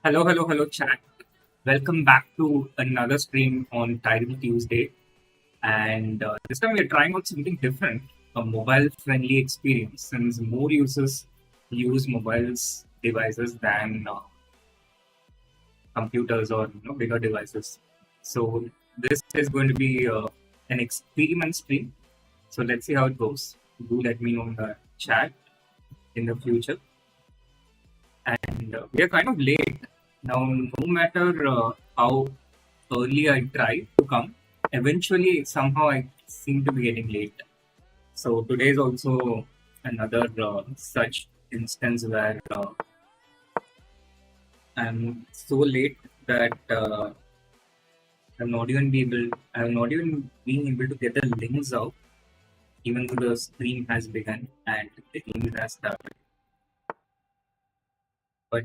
Hello, chat. Welcome back to another stream on Title Tuesday. And this time we're trying out something different, a mobile friendly experience, since more users use mobiles devices than computers or bigger devices. So this is going to be an experiment stream. So let's see how it goes. Do let me know in the chat in the future. And we are kind of late now. No matter how early I try to come, eventually somehow I seem to be getting late. So today is also another such instance where I'm so late that I'm not even being able to get the links out, even though the stream has begun and the game has started. But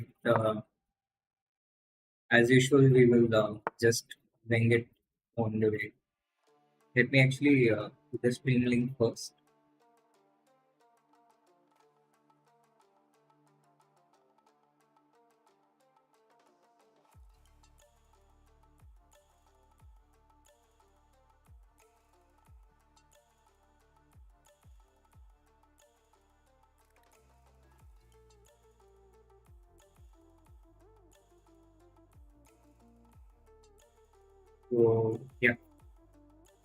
as usual, we will just bring it on the way. Let me actually put the stream link first. So yeah,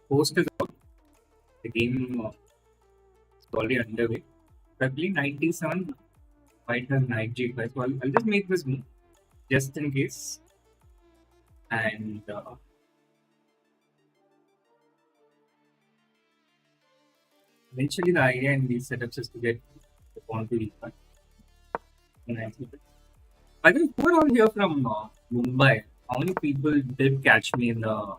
post is out. The game is already underway. Probably 97 might have night G5. So I'll just make this move just in case. And eventually, the idea in these setups is to get the pawn to E5. I think who are all here from Mumbai? How many people did catch me in the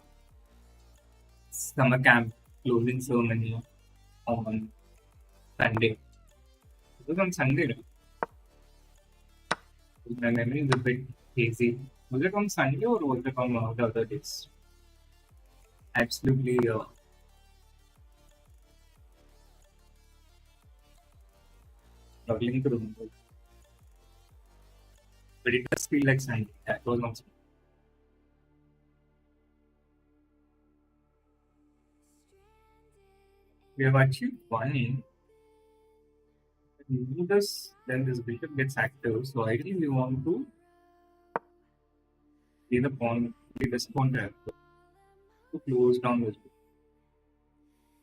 summer camp closing ceremony on Sunday? It was on Sunday, right? My memory is a bit hazy. Was it on Sunday or was it on the other days? Absolutely struggling to remember. But it does feel like Sunday. That was on Sunday. We have achieved one in. We do this, then this bishop gets active. So ideally, we want to be the pawn, be this pawn there to close down this.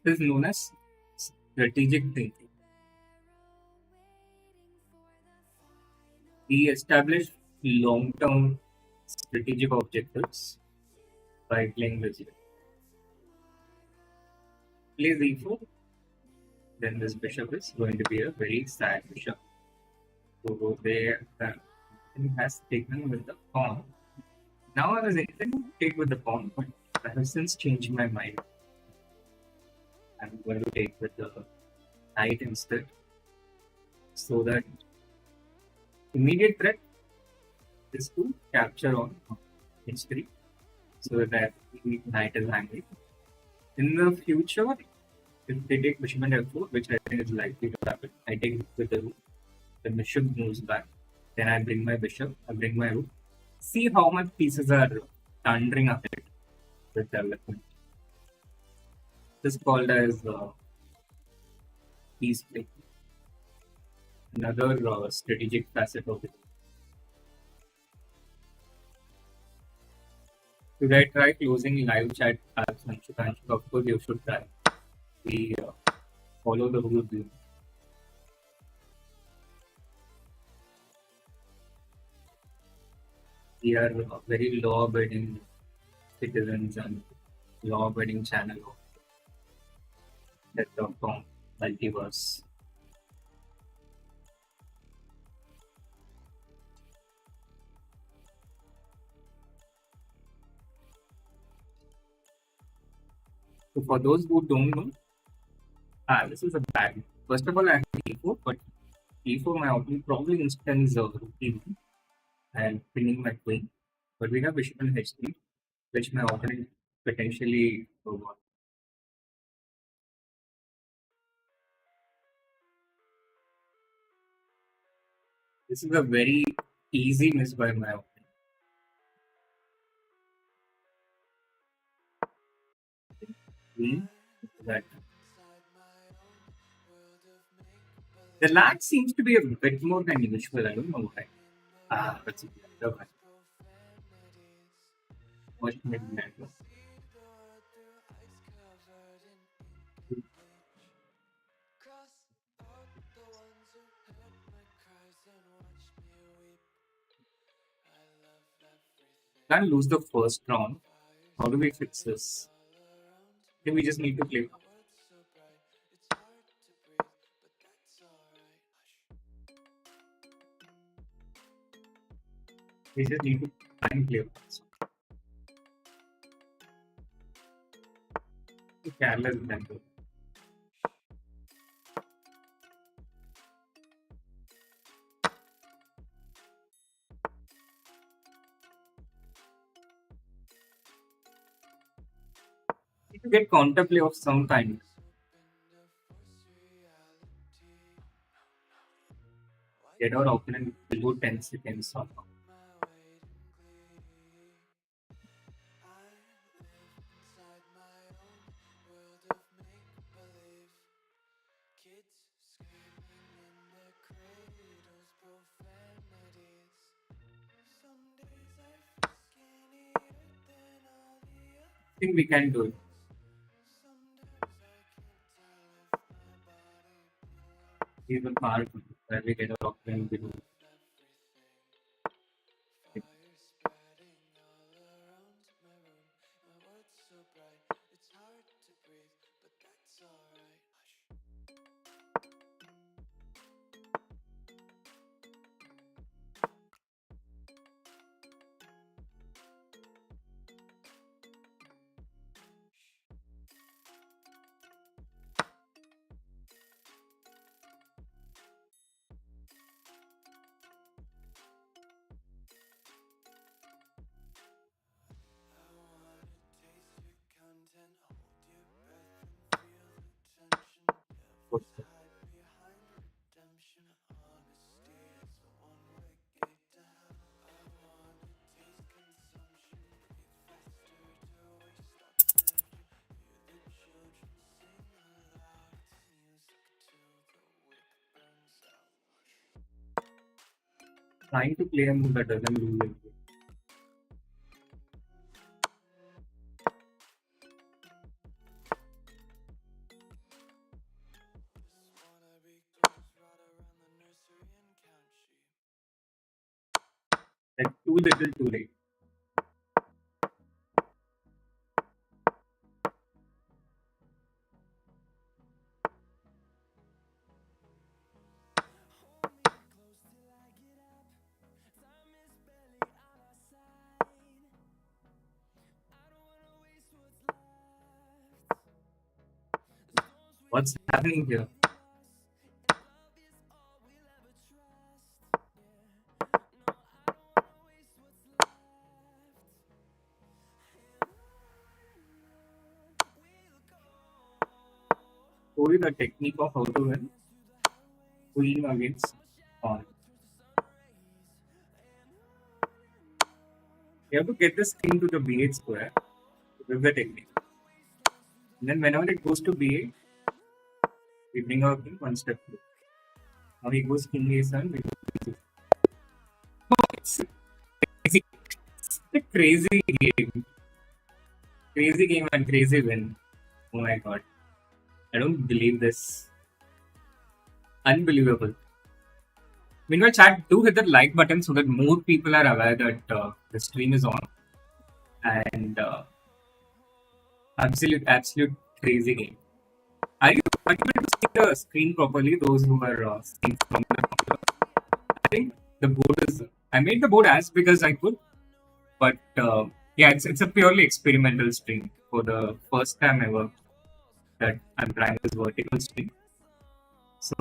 This is known as strategic thinking. We establish long-term strategic objectives by playing this here. Plays e4, then this bishop is going to be a very sad bishop. So there, he has taken with the pawn. Now I was intending to take with the pawn, but I have since changed my mind. I'm going to take with the knight instead, so that immediate threat is to capture on h3, so that the knight is angry. In the future, if they take bishop and f4, which I think is likely to happen, I take with the rook. The bishop moves back. Then I bring my bishop, I bring my rook. See how my pieces are thundering ahead with development. This is called as piece play. Another strategic facet of it. Should I try closing live chat as Anshukanshuk? Of course, you should try. We follow the rules. We are very law-abiding citizens and law-abiding channel of that.com multiverse. So for those who don't know, this is a bad. First of all, I have e4, but e4 my opponent probably instance rook and pinning my queen. But we have bishop and h3, which my opponent potentially won. This is a very easy miss by my opponent. we that the lag seems to be a bit more than usual. I don't know why. That's the one. What made that one? Can't lose the first round. How do we fix this? Then we just need to play. We just need to try and play. Careless than to. Need to get counterplay of some kind. Get our opponent below 10 seconds somehow. I think we can do it. Even part where we get our opponent below. Trying to play a move that doesn't lose it. Like too little too late. What's happening here? Show you the technique of how to win. Queen against pawn. You have to get this king to the b8 square. This is the technique. And then whenever it goes to b8, we bring our king one step through. Now he goes king a7, we go king oh, it's a crazy game. Crazy game and crazy win. Oh my god. I don't believe this. Unbelievable. Meanwhile, chat, do hit the like button so that more people are aware that the stream is on. And absolute crazy game. Are you able to see the screen properly? Those who are seeing from the computer. I think the board is. I made the board as big as I could, but yeah, it's a purely experimental stream for the first time ever that I'm trying this vertical stream. So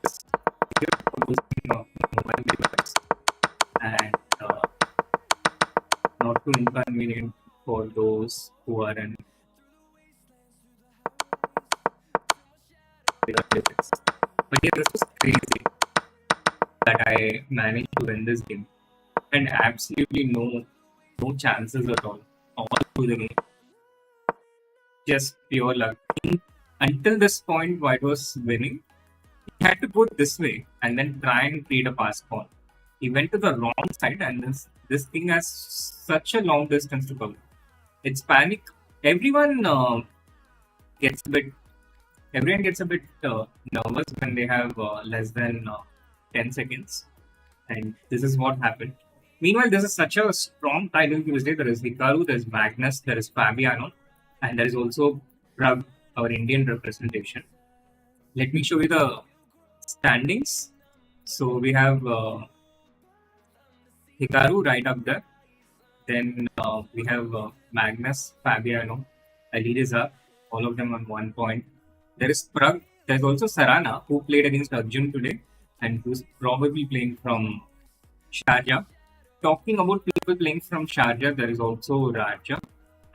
it's here for those mobile device and not too inconvenient for those who are in bigger devices. But yeah, this was crazy that I managed to win this game and absolutely no chances at all through the game. just pure luck. Until this point, White was winning. He had to go this way and then try and create a pass ball. He went to the wrong side, and this thing has such a long distance to cover. It's panic. Everyone gets a bit. Everyone gets a bit nervous when they have less than 10 seconds, and this is what happened. Meanwhile, this is such a strong title Tuesday. There is Hikaru, there is Magnus, there is Fabiano, and there is also Prag, our Indian representation. Let me show you the standings. So we have Hikaru right up there. Then we have Magnus, Fabiano, Aliriza, all of them on 1 point. There is Prag. There's also Sarana, who played against Arjun today and who's probably playing from Sharjah. Talking about people playing from Sharjah, there is also Raja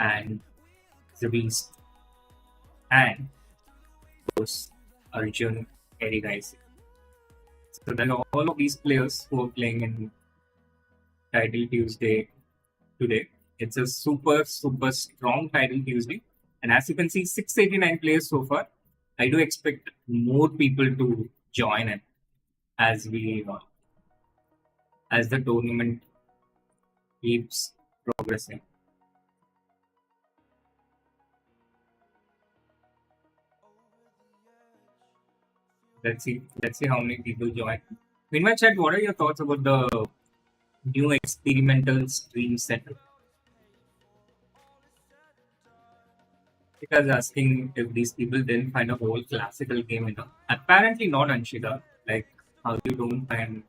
and Zavis and of course Arjun, Eric Isaac. So there are all of these players who are playing in Title Tuesday today. It's a super strong Title Tuesday, and as you can see, 689 players so far. I do expect more people to join in as we as the tournament keeps progressing. Let's see how many people join. Meanwhile, chat, what are your thoughts about the new experimental stream setup? Because asking if these people didn't find a whole classical game enough. Apparently not, Anshita. Like how you don't find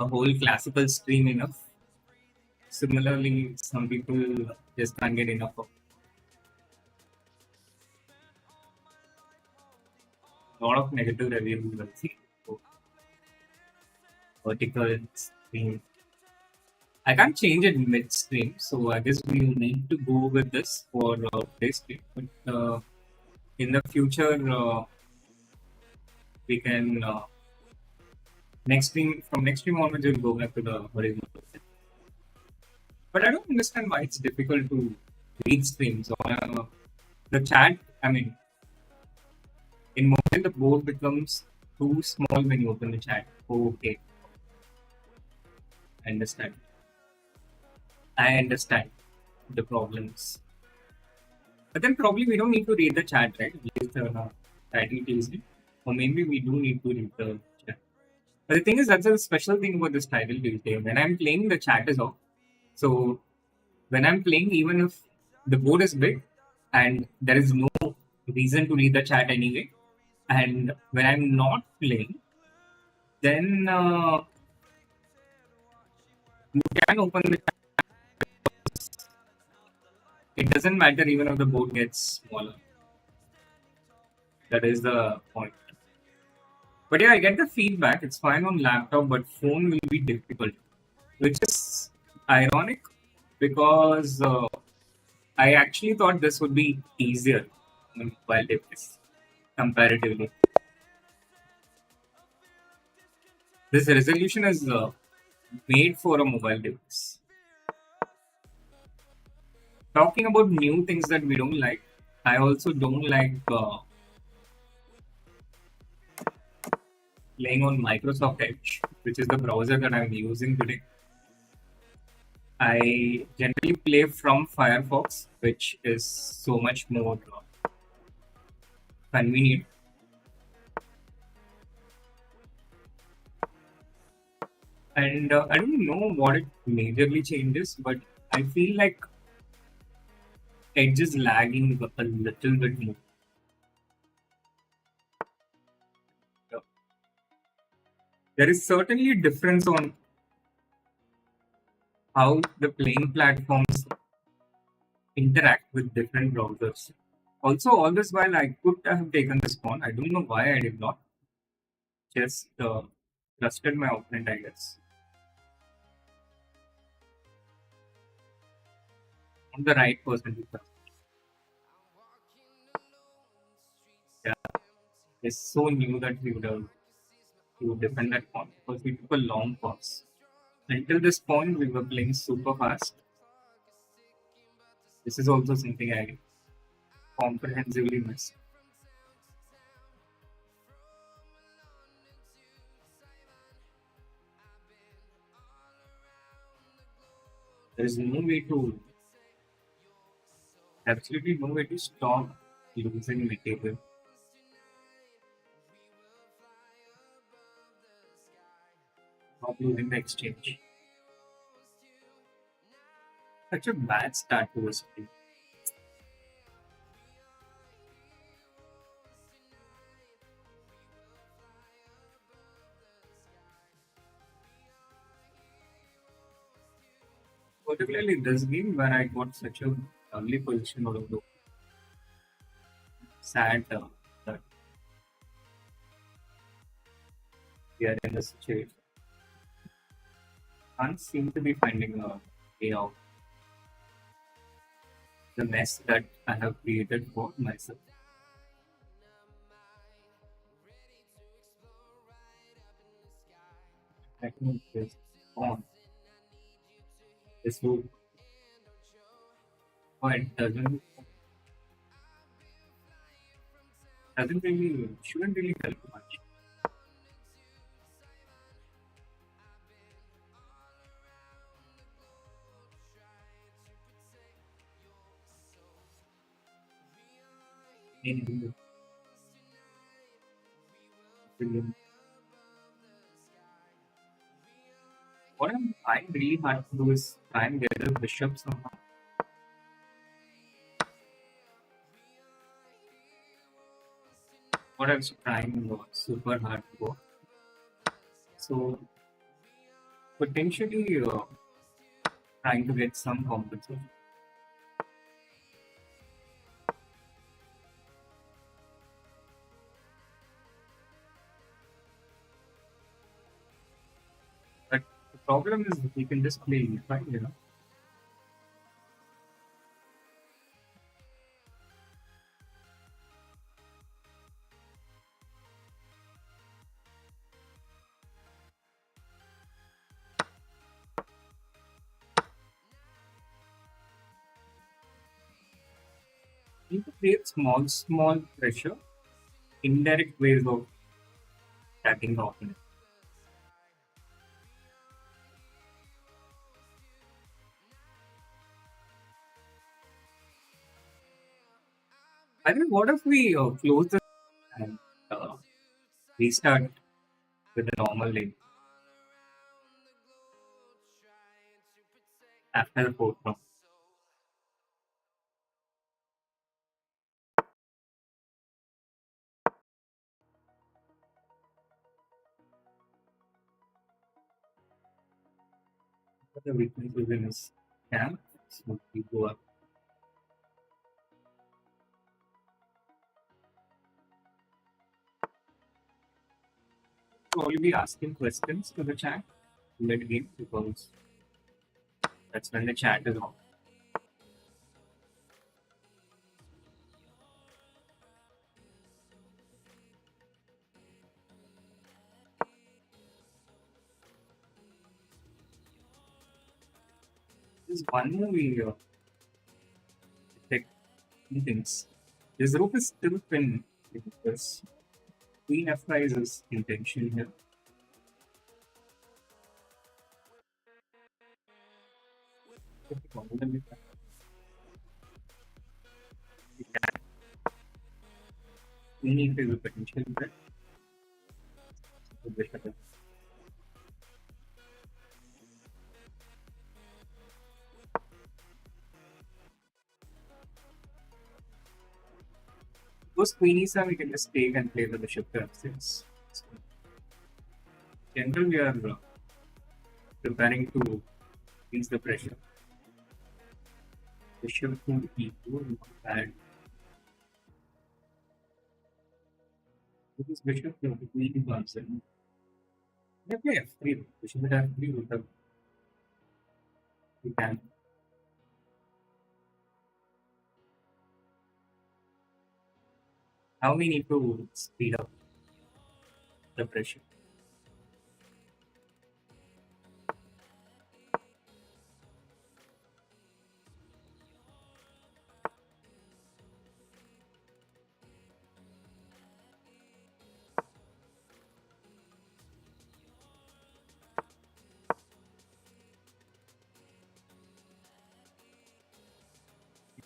a whole classical stream enough. Similarly, some people just can't get enough of a lot of negative reviews. We'll see. So, vertical stream. I can't change it midstream, so I guess we'll need to go with this for today's stream. But in the future, we can next stream from next stream onwards, we'll go back to the original. But I don't understand why it's difficult to read streams on the chat. I mean, in mobile, the board becomes too small when you open the chat. Okay, I understand. I understand the problems. But then probably we don't need to read the chat, right? At least title Tuesday. Or maybe we do need to read the chat. But the thing is, that's a special thing about this title Tuesday. When I'm playing, the chat is off. So when I'm playing, even if the board is big and there is no reason to read the chat anyway, and when I'm not playing, then you can open the chat. It doesn't matter even if the board gets smaller. That is the point. But yeah, I get the feedback. It's fine on laptop, but phone will be difficult, which is ironic because I actually thought this would be easier on mobile device comparatively. This resolution is made for a mobile device. Talking about new things that we don't like, I also don't like playing on Microsoft Edge, which is the browser that I'm using today. I generally play from Firefox, which is so much more convenient. And I don't know what it majorly changes, but I feel like Edge is lagging a little bit more. There is certainly a difference on how the playing platforms interact with different browsers. Also, all this while I could have taken this pawn. I don't know why I did not. Just trusted my opponent, I guess. I'm the right person to trust. Yeah, it's so new that we would defend that pawn because we took a long pause. Until this point, we were playing super fast. This is also something I comprehensively missed. There is no way to, absolutely no way to stop losing material. Stop losing the exchange. Such a bad start to a spree. Particularly this game where I got such a early position out of the sad that we are in the situation. Can't seem to be finding a way out. The mess that I have created for myself. I think this on this will, or it doesn't really, shouldn't really help much. In the- what I'm trying really hard to do is try and get a bishop somehow. What I was trying was super hard for. So potentially trying to get some compensation. But the problem is we can just play it, right? You need to create small pressure, indirect ways of attacking the opponent. I mean, what if we close the and uh, restart with the normal lane after the fourth round? What the weaknesses in his camp? So we go up. Probably be asking questions to the chat in that game because that's when the chat is on. There's one more we check things. This rook is still pinned because Queen F5 is intention here. Queen E5 is a potential threat. Because Queen E7 we can just take and play the bishop to F6. So, in general, we are preparing to increase the pressure. Bishop to E4, not bad. Because bishop to Queen comes in. They play F3. Bishop at F3 would have we can. Now we need to speed up the pressure.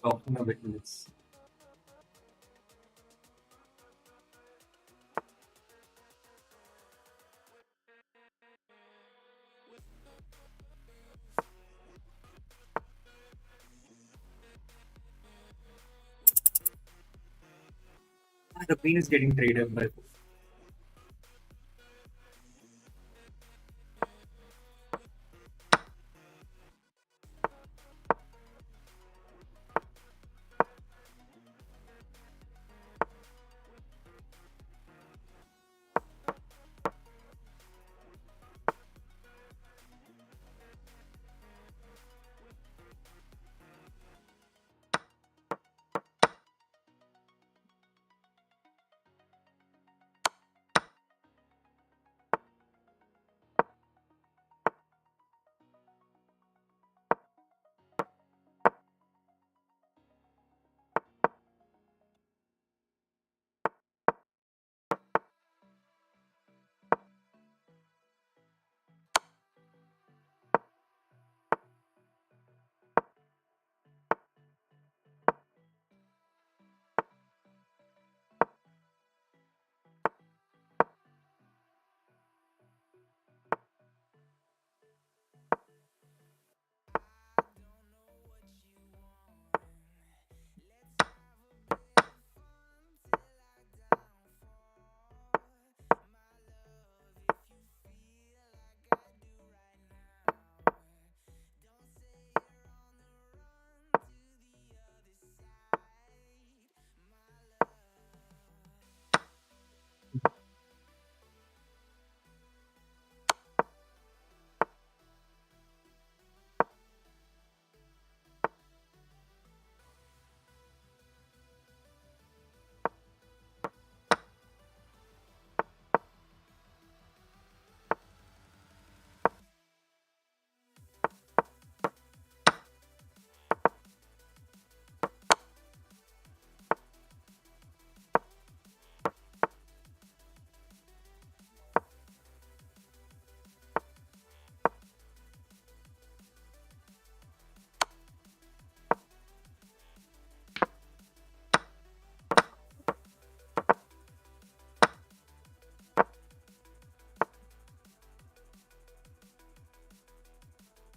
talking a bit less. The queen is getting traded by.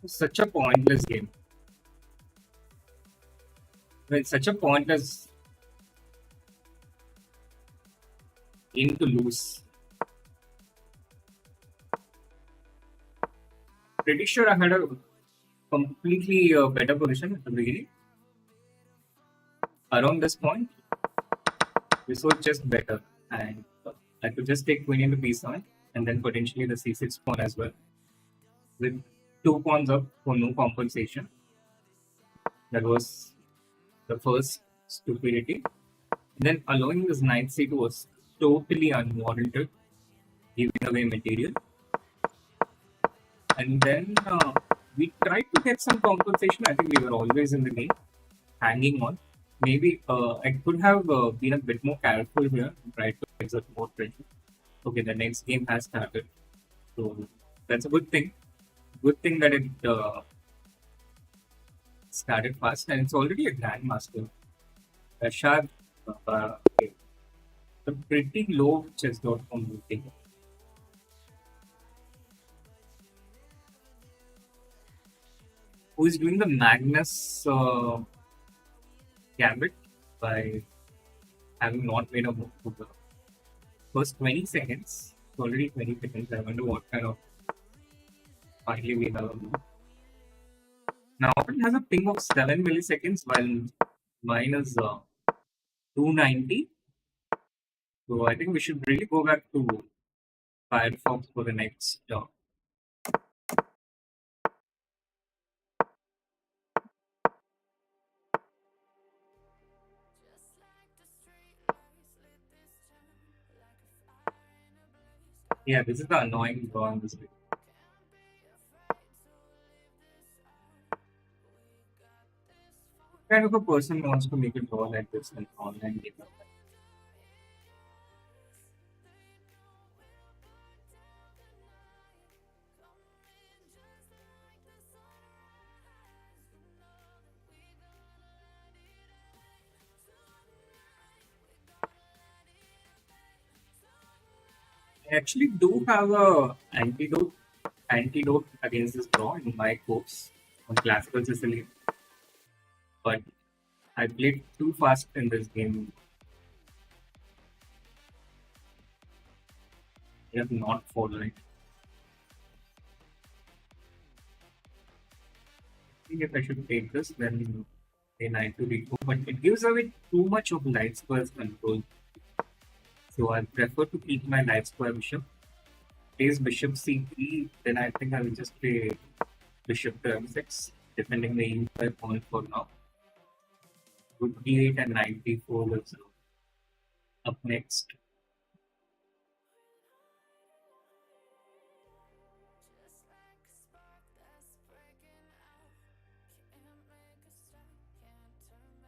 Such a pointless game. It's such a pointless game to lose. Pretty sure I had a completely better position at the beginning. Around this point, this was just better, and I could just take queen into b7 and then potentially the c6 pawn as well, with two pawns up for no compensation. That was the first stupidity. Then allowing this knight c2 was totally unwarranted, giving away material. And then we tried to get some compensation. I think we were always in the game, hanging on. Maybe I could have been a bit more careful here and tried to exert more pressure. Okay, the next game has started. So that's a good thing. Good thing that it started fast, and it's already a grandmaster. Rashad, okay, a pretty low chess.com rating. Who is doing the Magnus gambit by having not made a move for the first 20 seconds. It's already 20 seconds. I wonder what kind of finally we have a move. Now it has a ping of 7 milliseconds while mine is 290. So I think we should really go back to Firefox for the next. Yeah, this is the annoying draw on this video. What kind of a person wants to make a draw like this in online game? actually do have a antidote against this draw in my course on classical Sicilian, but I played too fast in this game. I have not followed it. I think if I should take this, then a knight to d4, but it gives away too much of light squares control. So I prefer to keep my light square bishop. Plays bishop c3, then I think I will just play bishop to m6, defending the e5 pawn for now. Rook d8 and knight d4 is up next.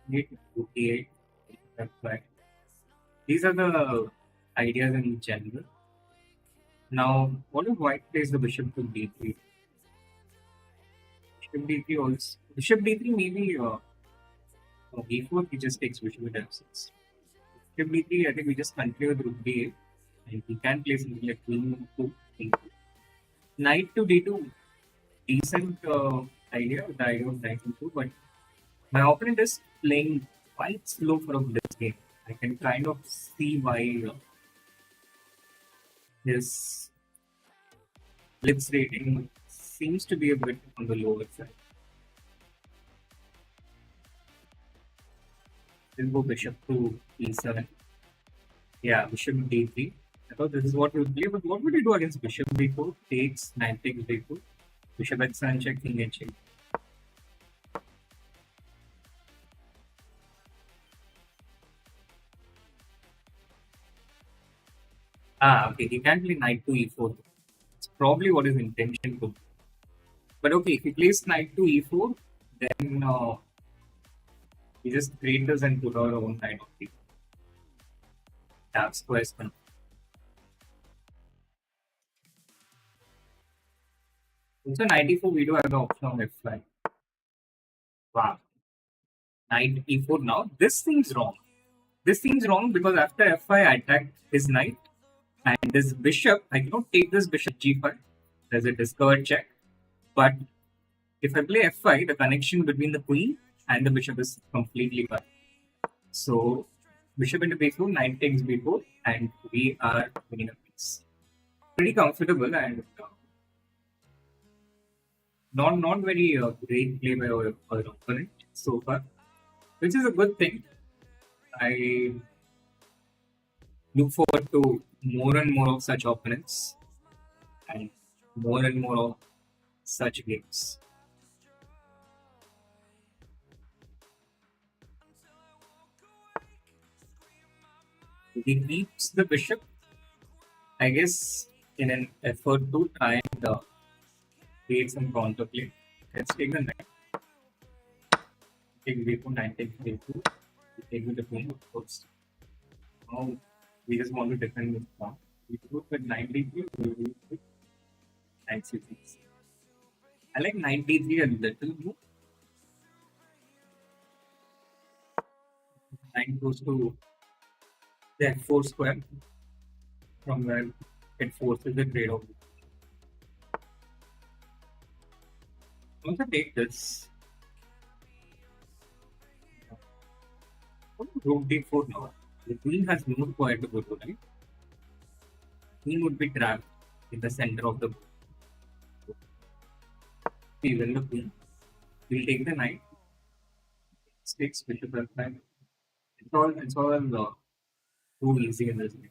Rook d8, f5. These are the ideas in general. Now, what if white plays the bishop to d3? Bishop d3 also. Bishop d3 maybe e4, he just takes bishop at f6. Bishop d3, I think we just continue with rook d8. And he can play something like queen to d2. Knight to d2, decent idea, the idea of knight to 2, but my opponent is playing quite slow for this game. I can kind of see why his blitz rating seems to be a bit on the lower side. We'll go bishop to e7. Yeah, bishop d3. I thought this is what we would play, but what would you do against bishop d4? Takes, knight takes d4. Bishop h7 check, king h8. Ah, okay, he can play knight to e4. It's probably what his intention could be. But okay, if he plays knight to e4, then we just create this and put our own knight on the tab squares. Also, knight e4, we do have the option of f5. Wow. Knight e4 now. This seems wrong. This seems wrong because after f5, I attacked his knight. And this bishop, I cannot take this bishop g5. There's a discovered check. But if I play f5, the connection between the queen and the bishop is completely cut. So bishop into b4, knight takes b4, and we are winning a piece. Pretty comfortable and not very great play by our opponent so far, which is a good thing. I look forward to more and more of such opponents and more and more of such games. He keeps the bishop, I guess, in an effort to try and create some counterplay. Let's take the knight. Take b4, knight takes b2. We take with the queen, of course. Now we just want to defend this pawn. We do with knight d3, we do with knight c6. I like knight d3 a little more. Knight goes to the f4 square, from where it forces the trade off. Also take this. Rook d4 now. The queen has no square to go to, right? Queen would be trapped in the center of the board. Even the queen. We'll take the knight. Sticks bishop f5. It's all too easy in this game.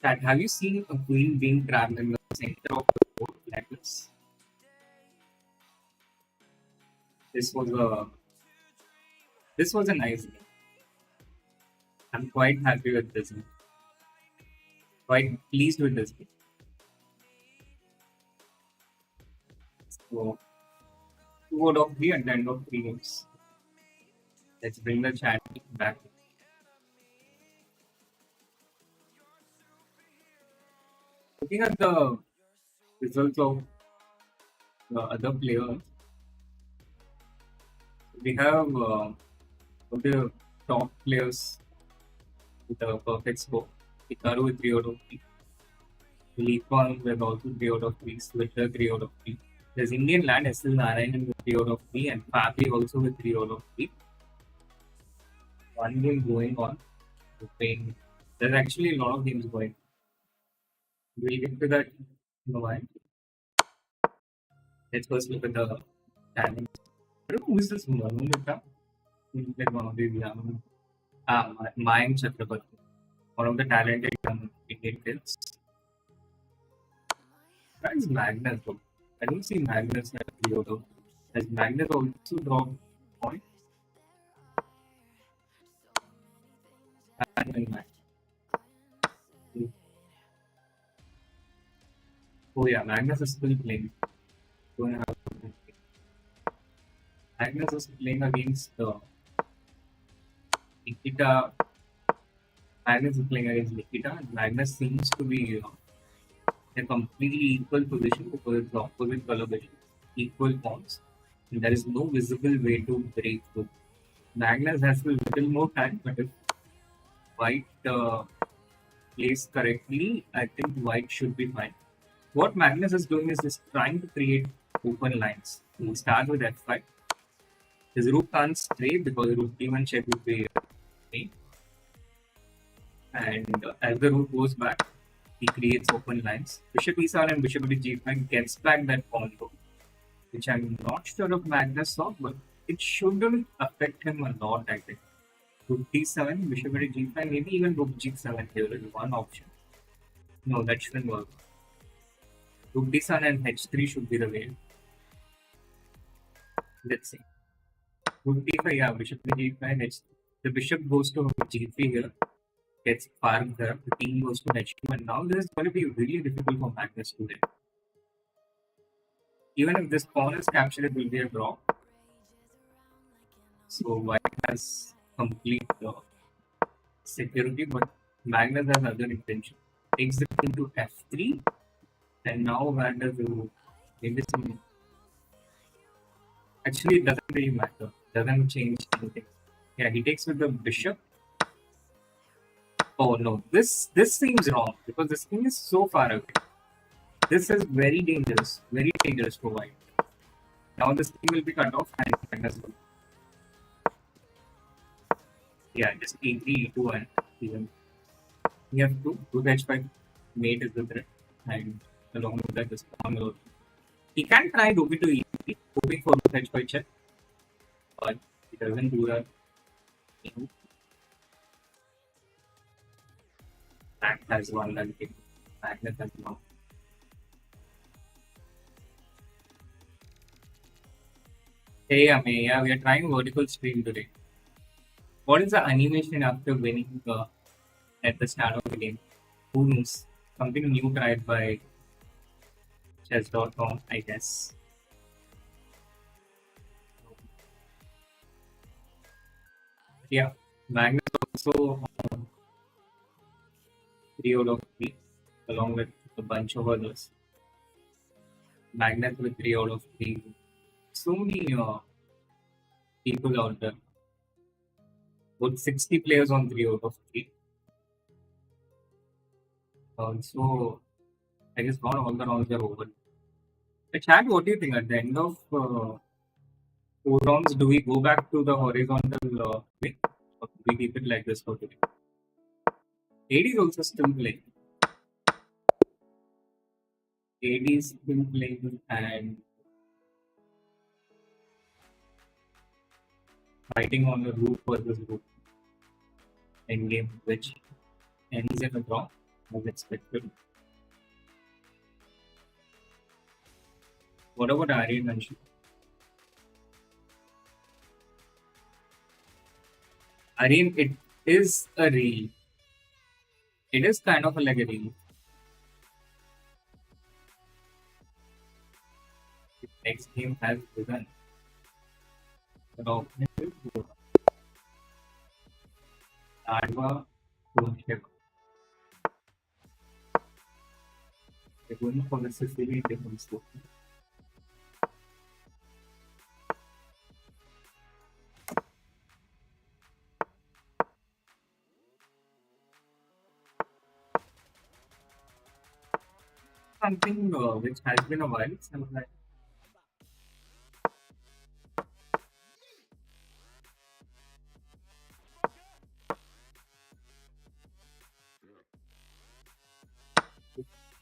That have you seen a queen being trapped in the center of the board like this? This was a nice game. I'm quite happy with this game. Quite pleased with this game. So 2 out of 3 at the end of 3 games. Let's bring the chat back. Looking at the results of the other players, we have the top players with a perfect score. Hikaru with 3 out of 3. Leapon with also 3 out of 3. Twitter 3 out of 3. There's Indian Land SL Narayanan with 3 out of 3 and Fabi also with 3 out of 3. One game going on. Playing. There's actually a lot of games going. We'll get to that in a while. Let's first look at the talent. I don't know who is this Manumita. Like one of the Mayank Chakrabarti, one of the talented Indian kids. That is Magnus though. I don't see Magnus at Kyoto. Has Magnus also dropped point? Oh yeah, Magnus is still playing. Don't have to play. Magnus is playing against Nikita. Magnus is playing against Nikita, and Magnus seems to be in a completely equal position because it's the opposite color vision, equal pawns. And there is no visible way to break through. Magnus has a little more time, but if White plays correctly, I think White should be fine. What Magnus is doing is just trying to create open lines. He'll start with f5. His rook can't stray because rook d1 check would be me. And as the rook goes back, he creates open lines. Bishop e7 and bishop g5 gets back that pawn though, which I'm not sure if Magnus saw, but it shouldn't affect him a lot, I think. Rook d7, bishop g5, maybe even rook g7 here is one option. No, that shouldn't work. Rook d7 and h3 should be the way. Let's see. Rook d5, yeah, bishop g5, h3. The bishop goes to g3 here, gets parked there. The king goes to h2, and now this is going to be really difficult for Magnus today. Even if this pawn is captured, it will be a draw. So White has complete security, but Magnus has other intention. Takes the king to f3, and now Magnus will maybe some. Actually, it doesn't really matter. Doesn't change anything. Yeah, he takes with the bishop. Oh no, this seems wrong because this king is so far away. This is very dangerous for White. Now this king will be cut off and Magnus will. Yeah, just e3, e2, and even you have to rook h5 mate is the threat, and along with that, this pawn will. He can try rook to e3, hoping for rook h5 check, but he doesn't do that. Black has one that king. Magnus has one. Hey, Ame, yeah, we are trying vertical stream today. What is the animation after winning at the start of the game? Who knows? Something new tried by chess.com, I guess. Yeah, Magnus also 3 out of 3, along with a bunch of others. Magnus with 3 out of 3. So many people out there. About 60 players on 3 out of 3. So, I guess not all the rounds are over. Chat, what do you think? At the end of 4 rounds, do we go back to the horizontal way? Or do we keep it like this for today? AD is also still playing. AD is still playing and fighting on the rook versus rook endgame, which ends in a draw as expected. What about Aryan mentioned? Aryan, it is a reel. It is kind of like a reel. The next game has begun. So, Adva to they're going for the Sicily difference. something which has been a while. So like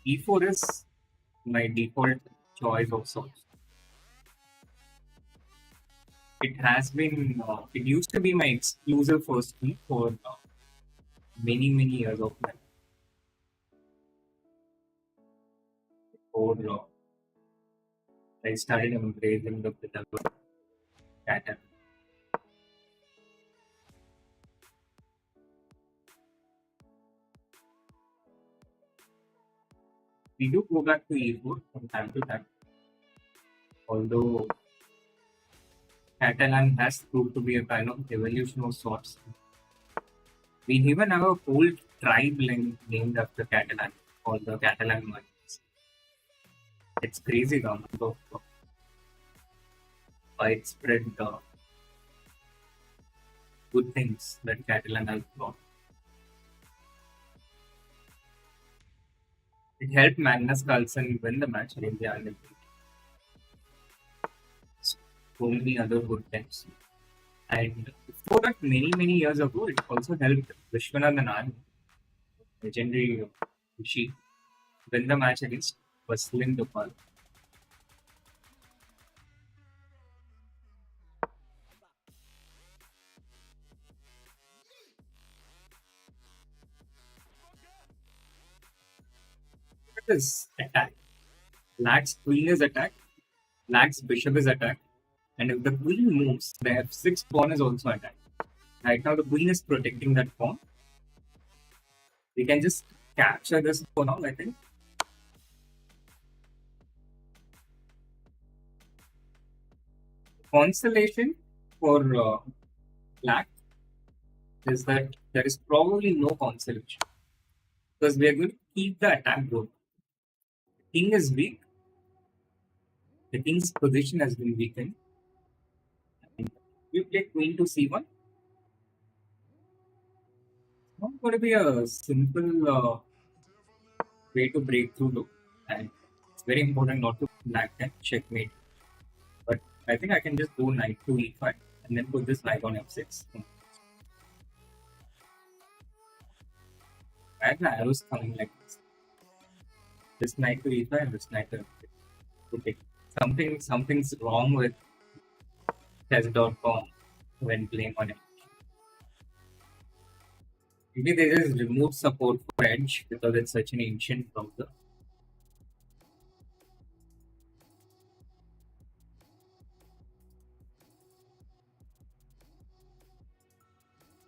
E4 is my default choice of sorts. It has been. It used to be my exclusive first key for many years of my before I started embracing the beloved pattern. We do go back to E4 from time to time, although Catalan has proved to be a kind of evolution of sorts. We even have a whole tribe named after Catalan, called the Catalan Monkeys. It's crazy the amount of widespread good things that Catalan has brought. It helped Magnus Carlsen win the match in the Ireland. So many other good things. And before that, many years ago, it also helped Vishwanathan Anand, legendary Rishi, win the match against Vasilin Dupal. It is attack. Black's queen is attack, Black's bishop is attack, and if the queen moves, the f6 pawn is also attack. Right now, the queen is protecting that pawn. We can just capture this for now, I think. Constellation for Black is that there is probably no consolation because we are going to keep the attack going. The king is weak. The king's position has been weakened. And we play queen to c1. Not going to be a simple way to break through, though. And it's very important not to black and checkmate. But I think I can just go knight to e5 and then put this knight on f6. I have the arrows coming like this. This knight to e5 and this knight to f6. Okay. Something's wrong with chess.com when playing on it. Maybe they just removed support for edge because it's such an ancient browser.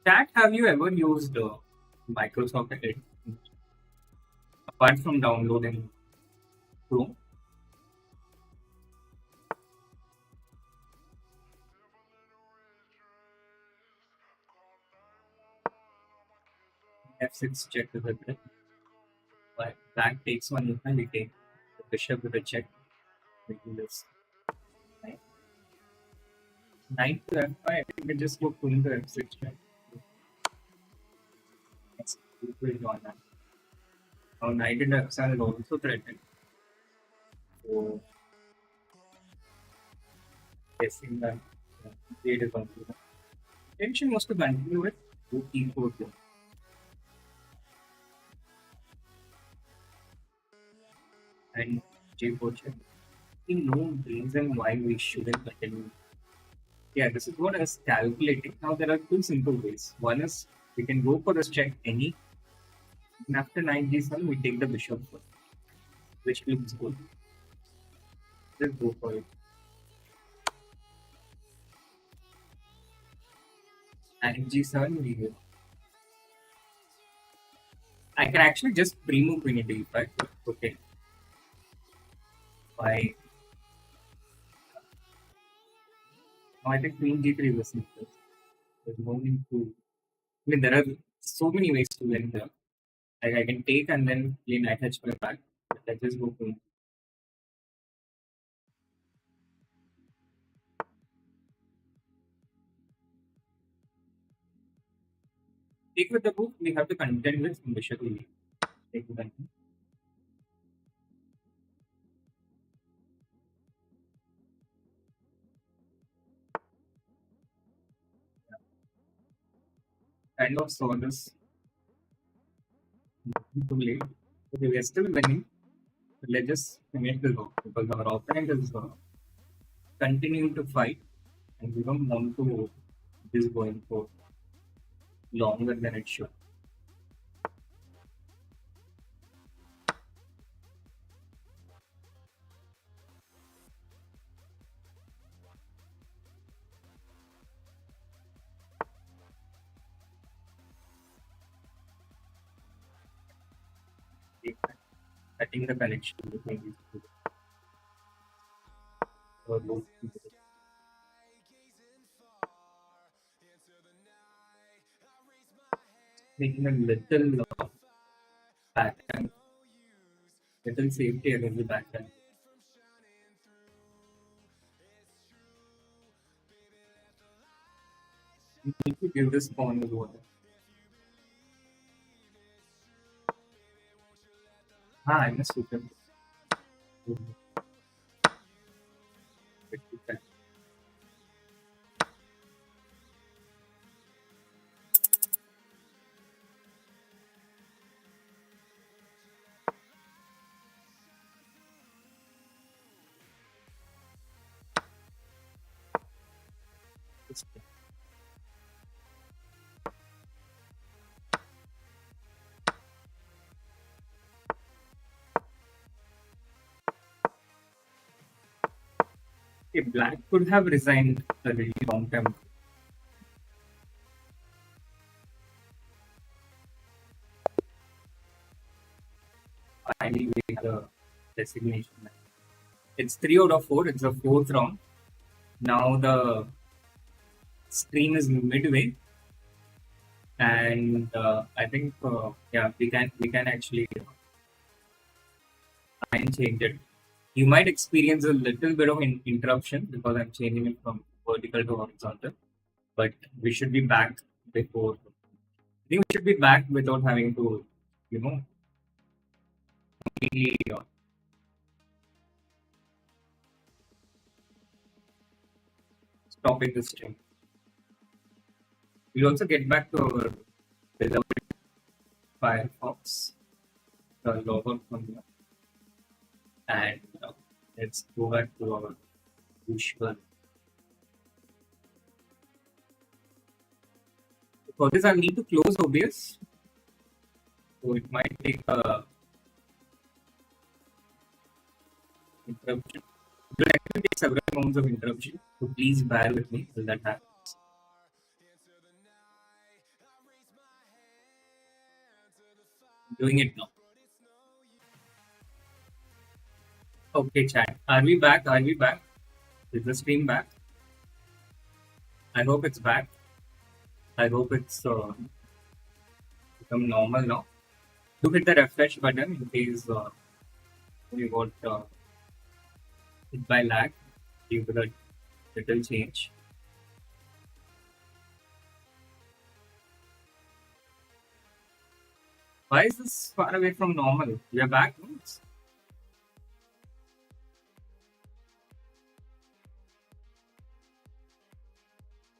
Chat, have you ever used Microsoft Edge apart from downloading Chrome? F6 check with a bit. But black takes one e5, we take the bishop with a check. We do this. Knight Knight to f5, I think we just go queen to f6 check. That's beautiful on that. Now knight into f7 is also threatened. So guessing that it is on to tension was to continue with rook e4 here. And j4 check. No reason why we shouldn't continue. Yeah, this is what I was calculating. Now there are two simple ways. One is we can go for this check any, and after knight g7 we take the bishop first, which looks good. Let's go for it. Knight g7 we go. I can actually just pre-move queen into e5. Okay. By now I think queen g3 was simple. There's no need to. I mean, there are so many ways to win here. Like I can take and then play knight h5 back. But let's just go queen. Take with the book, we have to contend with bishop e. Take with that. kind of saw this too late. Okay, we are still winning. But let's just finish this off because our opponent is continuing to fight, and we don't want to this going for longer than it should. Cutting the connection between these two. Making a little backhand, little safety against the backhand. You need to give this pawn as well. I missed it. Okay, Black could have resigned a really long time ago. Finally, we have a designation. It's 3 out of 4. It's the 4th round. Now the stream is midway, and I think we can actually try and change it. You might experience a little bit of interruption because I'm changing it from vertical to horizontal, but we should be back before. I think we should be back without having to, completely stopping the stream. We'll also get back to our beloved Firefox, the logo from here, and let's go back to our usual. For this, I'll need to close OBS, so it might take a interruption. It will actually take several rounds of interruption, so please bear with me till that happens. Doing it now. Okay, chat. Are we back? Are we back? Is the stream back? I hope it's back. I hope it's become normal now. Do hit the refresh button in case we got hit by lag due to the little change. Why is this far away from normal? We are back.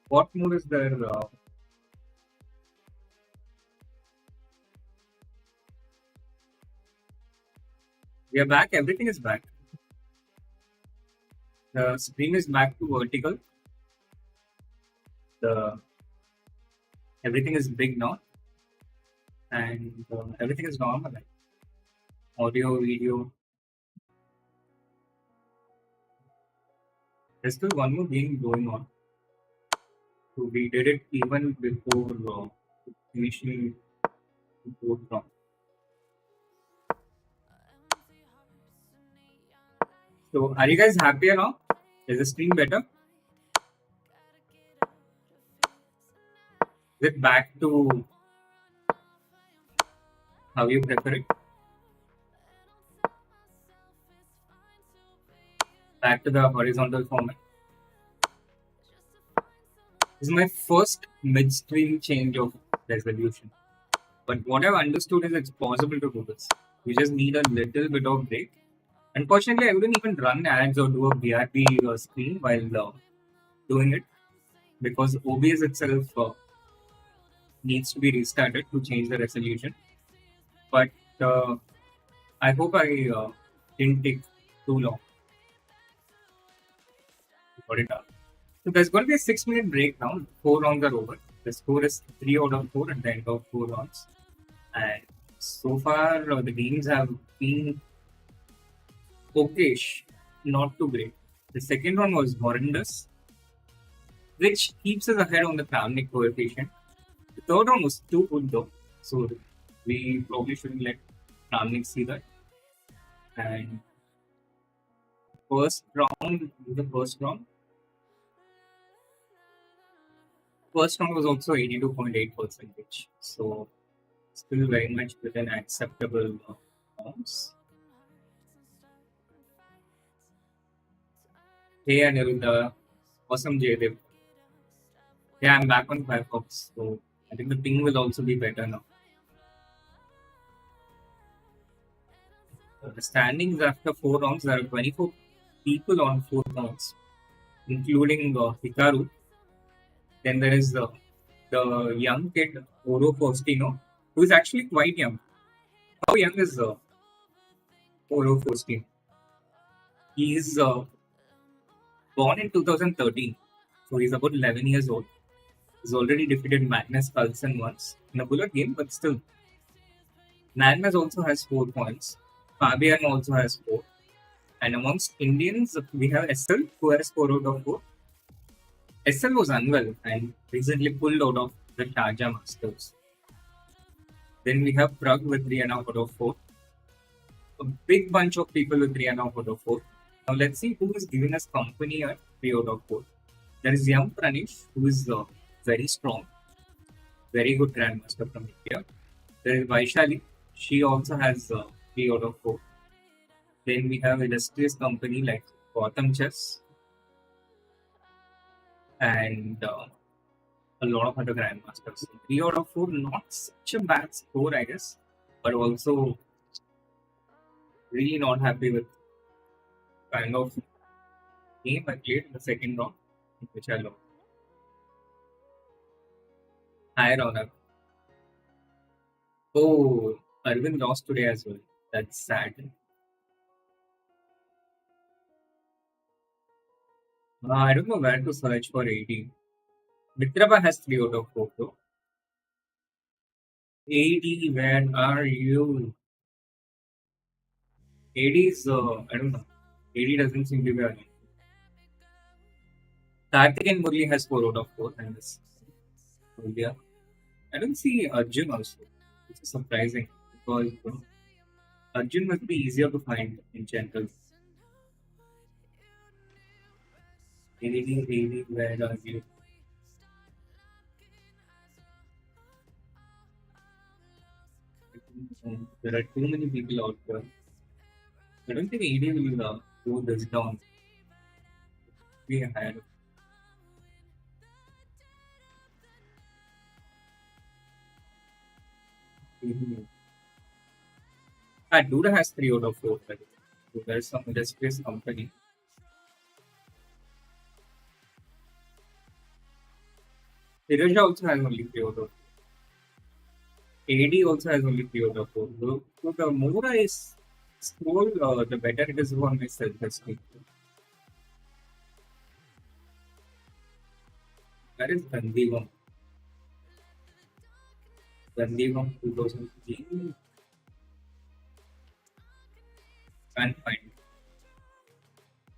What mode is there? We are back. Everything is back. The screen is back to vertical. Everything is big now, and everything is normal. Like audio, video. There's still one more game going on. So we did it even before finishing the 4th round. So are you guys happier now? Is the stream better? Is it back to how you prefer it? Back to the horizontal format. This is my first midstream change of resolution. But what I've understood is it's possible to do this. You just need a little bit of break. Unfortunately, I wouldn't even run ads or do a BRP screen while doing it because OBS itself needs to be restarted to change the resolution. But uh, I hope I didn't take too long to put it up. So there's going to be a 6 minute break now. 4 rounds are over. The score is 3 out of 4 at the end of 4 rounds. And so far, the games have been okayish, not too great. The second one was horrendous, which keeps us ahead on the Kramnik coefficient. The third one was too good though, so we probably shouldn't let Kramnik see that. And first round was also 82.8 percentage, so still very much within acceptable norms. Hey Aniruddha, awesome Jaydev. Yeah, I'm back on Firefox, so I think the ping will also be better now. The standings after 4 rounds, there are 24 people on 4 rounds, including Hikaru. Then there is the young kid, Oro Faustino, who is actually quite young. How young is Oro Faustino? He is born in 2013, so he's about 11 years old. He's already defeated Magnus Carlsen once in a bullet game, but still. Magnus also has 4 points. Fabian also has 4. And amongst Indians, we have SL, who has 4 out of 4. SL was unwell and recently pulled out of the Sharjah Masters. Then we have Prag with 3.5 out of 4. A big bunch of people with 3.5 out of 4. Now let's see who is giving us company at 3 out of 4. There is young Pranish, who is very strong, very good grandmaster from India. There is Vaishali, she also has 3 out of 4. Then we have illustrious company like Gotham Chess and a lot of other grandmasters. 3 out of 4, not such a bad score, I guess, but also really not happy with kind of game I played in the second round, which I lost. Hi, Ronak. Oh, Arvind lost today as well. That's sad. I don't know where to search for 80. Mitraba has 3 out of 4 though. 80, where are you? 80 is, I don't know. 80 doesn't seem to be around. Karthik and Murli has 4 out of 4. And this, yeah. I don't see Arjun also, which is surprising because Arjun must be easier to find in general. 80, 80, where are you? There are too many people out there. I don't think AD will do this down. We had Duda has 3 out of 4. By the way. So there's some illustrious company. Hiroja also has only 3 out of 4. AD also has only 3 out of 4. So the more I scroll, the better it is for my self-esteem. That is Gandivam. Gandivam 2015. Can't find it.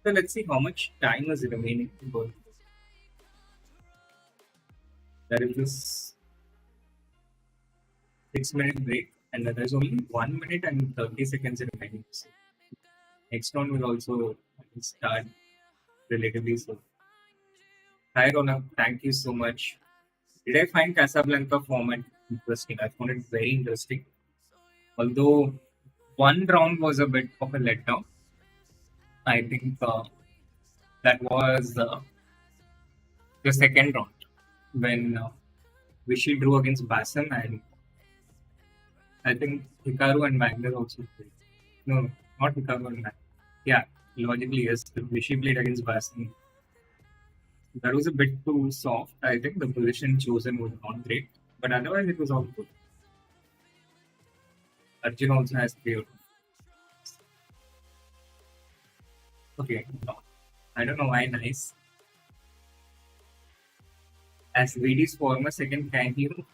So let's see how much time is remaining to go. There is this 6 minute break, and then there's only 1 minute and 30 seconds remaining. So next one will also start relatively soon. Hi Ronak, thank you so much. Did I find Casablanca format interesting? I found it very interesting. Although one round was a bit of a letdown. I think that was the second round when Vishy drew against Bassam, and I think Hikaru and Magner also played. No, not Hikaru and Magner. Yeah, logically, yes. Vishy played against Bassam. That was a bit too soft. I think the position chosen was not great. But otherwise, it was all good. Arjun also has three. Okay, no. I don't know why nice. As VD's former second, can you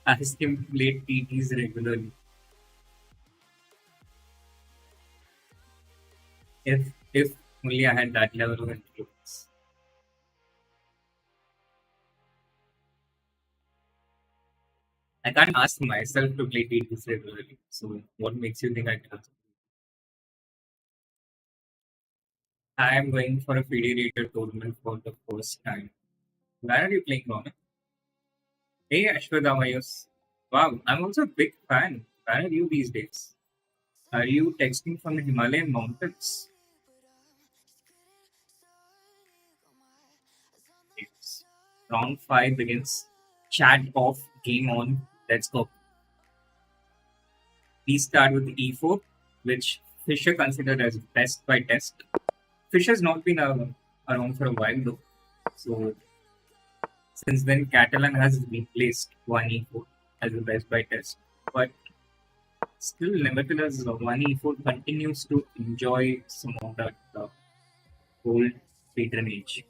ask him to play TTs regularly? If only I had that level of influence. I can't ask myself to play TTs regularly. So what makes you think I can? I am going for a FIDE rated tournament for the first time. Where are you playing, Ron? Hey, Ashwadamayos. Wow, I'm also a big fan. Where are you these days? Are you texting from the Himalayan mountains? Yes. Round 5 begins. Chat off, game on. Let's go. We start with E4, which Fisher considered as best by test. Fisher's not been around for a while though. So since then, Catalan has replaced 1E4 as the best by test. But still, nevertheless, 1E4 continues to enjoy some of that old patronage.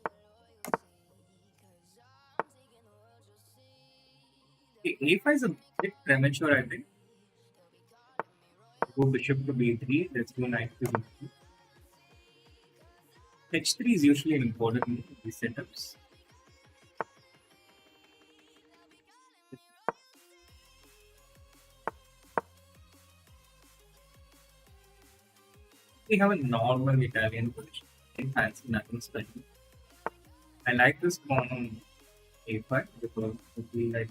A5 is a bit premature, I think. Go bishop to B3, let's go knight to B3. H3 is usually an important move in these setups. We have a normal Italian position. In fancy, nothing special. I like this pawn on A5 because it will like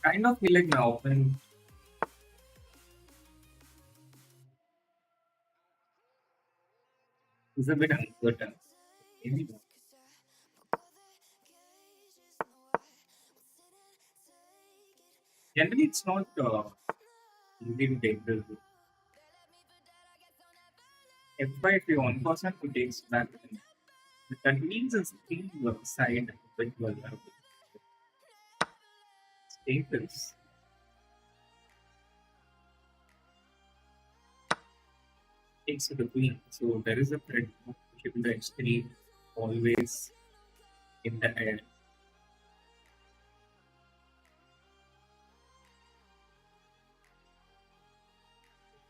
kind of feel like my opponent is a bit uncertain. Maybe not. Generally, it's not easy to take this. F5 if you 1% to takes back. That means it's the side a bit vulnerable. Status takes to the queen. So there is a threat of keeping the h3 always in the air.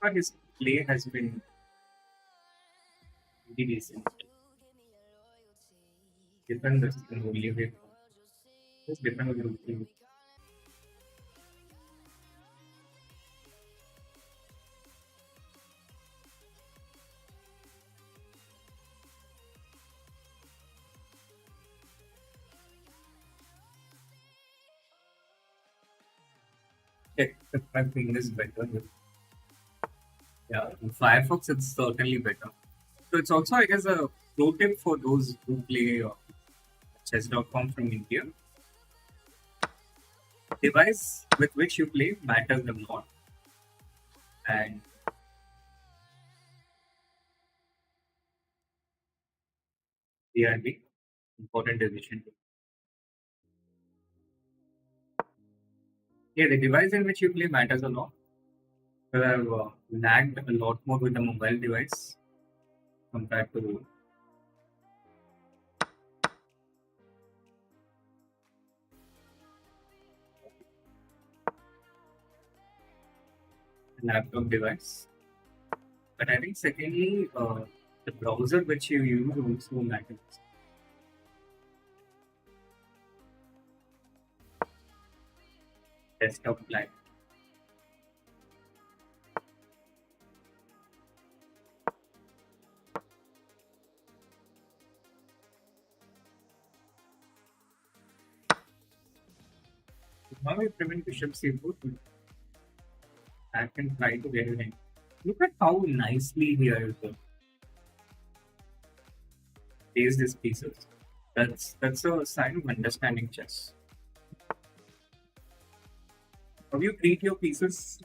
But his play has been really decent. Defend this the only way. Just defend with the queen. Okay, my queen is better. Yeah, in Firefox it's certainly better. So it's also, I guess, a pro tip for those who play chess.com from India. Device with which you play matters a lot, and DRB important decision. Yeah, the device in which you play matters a lot. So I've lagged a lot more with the mobile device compared to a laptop device. But I think secondly, the browser which you use also matters. Desktop client. Now we prevent bishop c4. I can try to get it in. Look at how nicely he has placed his pieces. That's a sign of understanding chess. How you treat your pieces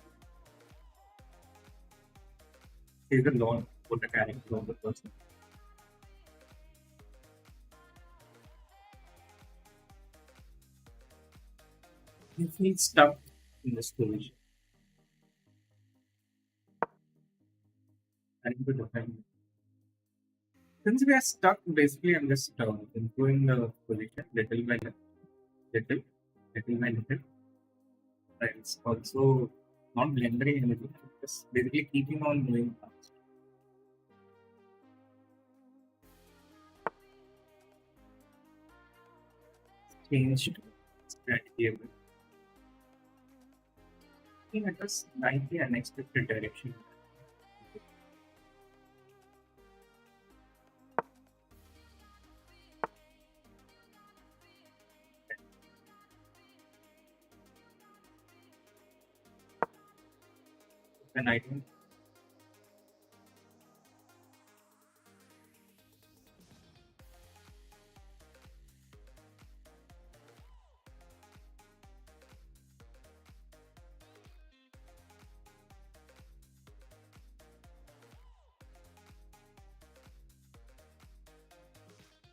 is a lot for the character of the person. I feel stuck in this position. I need to defend. Since we are stuck, basically, I'm just improving the position little by little, little by little. It's also not blending anything, just basically keeping on moving fast. Changed strategy a bit. I think it was slightly unexpected direction. And I think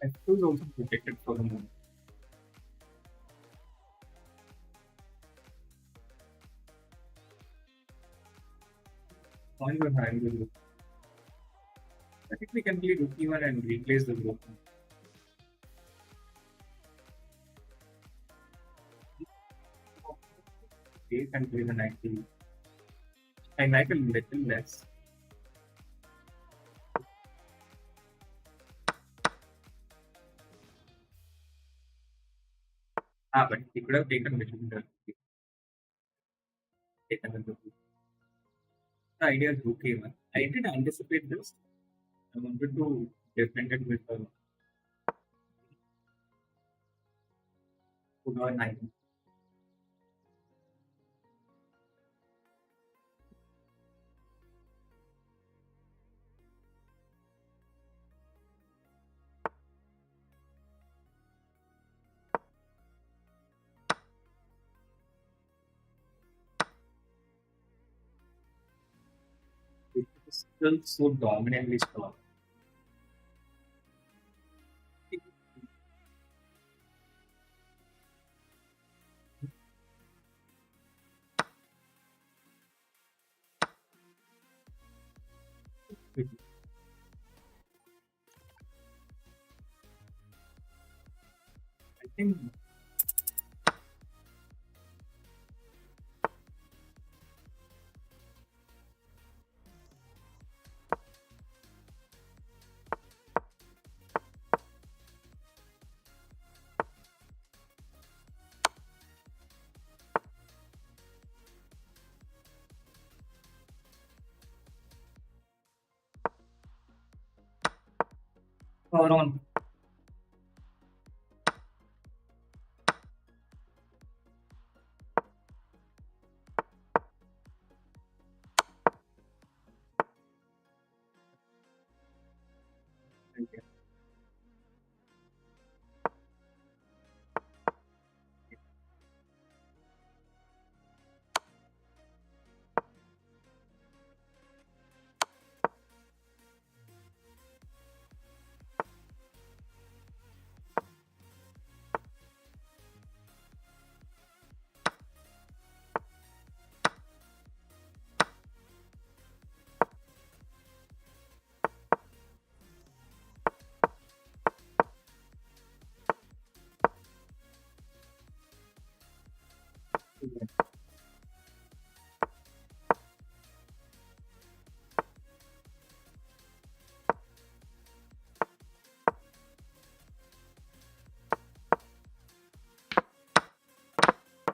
I was also protected for a moment. On your hand, I think we can play rookie one and replace the group. They can play the 90. I like a little less. But he could have taken little taken the rookie. The idea is rookie one. I did anticipate this. I wanted to defend it with a Puna 9. It is still so dominantly strong. I think power on. Okay.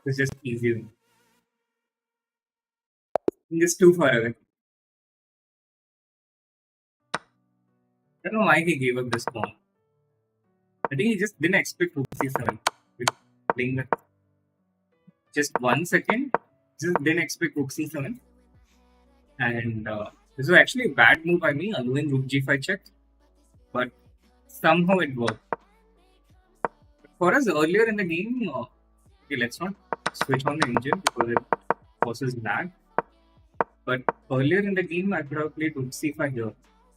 It's just easy. Just too far away. I don't know why he gave up this pawn. I think he just didn't expect rook c7. Playing the just 1 second, just didn't expect rook c7. And this was actually a bad move by me, allowing rook g5 check. But somehow it worked. For us earlier in the game, okay, let's not switch on the engine because it causes lag. But earlier in the game, I could have played rook c5 here.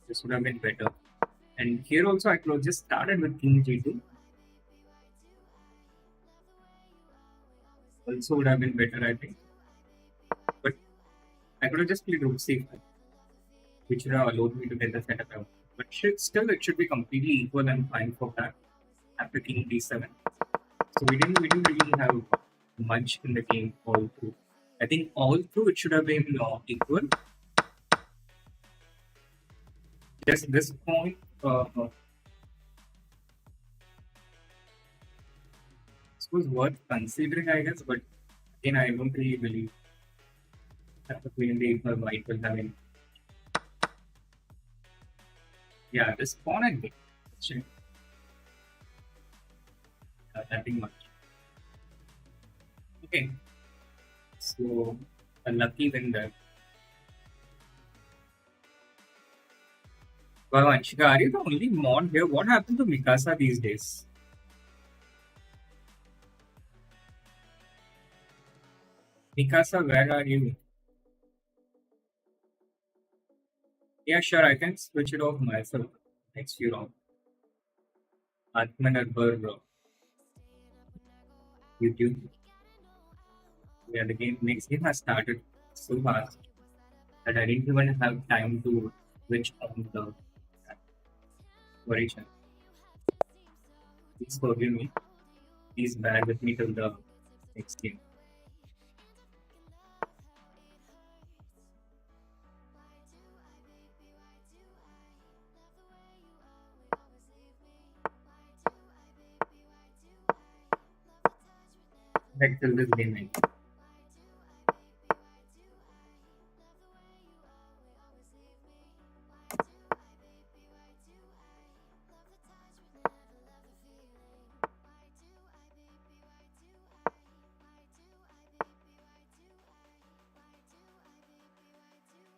This would have been better. And here also, I could have just started with king g2. also would have been better, I think. But I could have just played rook c5, which would have allowed me to get the setup out. But still, it should be completely equal and fine for that after king d7. So we didn't really have much in the game all through. I think all through it should have been equal. Just this point, this was worth considering, I guess. But again, I don't really believe that the queen d5 white will have any. Yeah, this pawn and king. Nothing much. Okay, so a lucky win there. Wow, Anshika, are you the only mod here? What happened to Mikasa these days? Mikasa, where are you? Yeah, sure, I can switch it off myself next few rounds. Atman Akbar, YouTube. Yeah, the next game has started so fast that I didn't even have time to switch on the variation. Please forgive me. Please bear with me till the next game. Like till this game ends.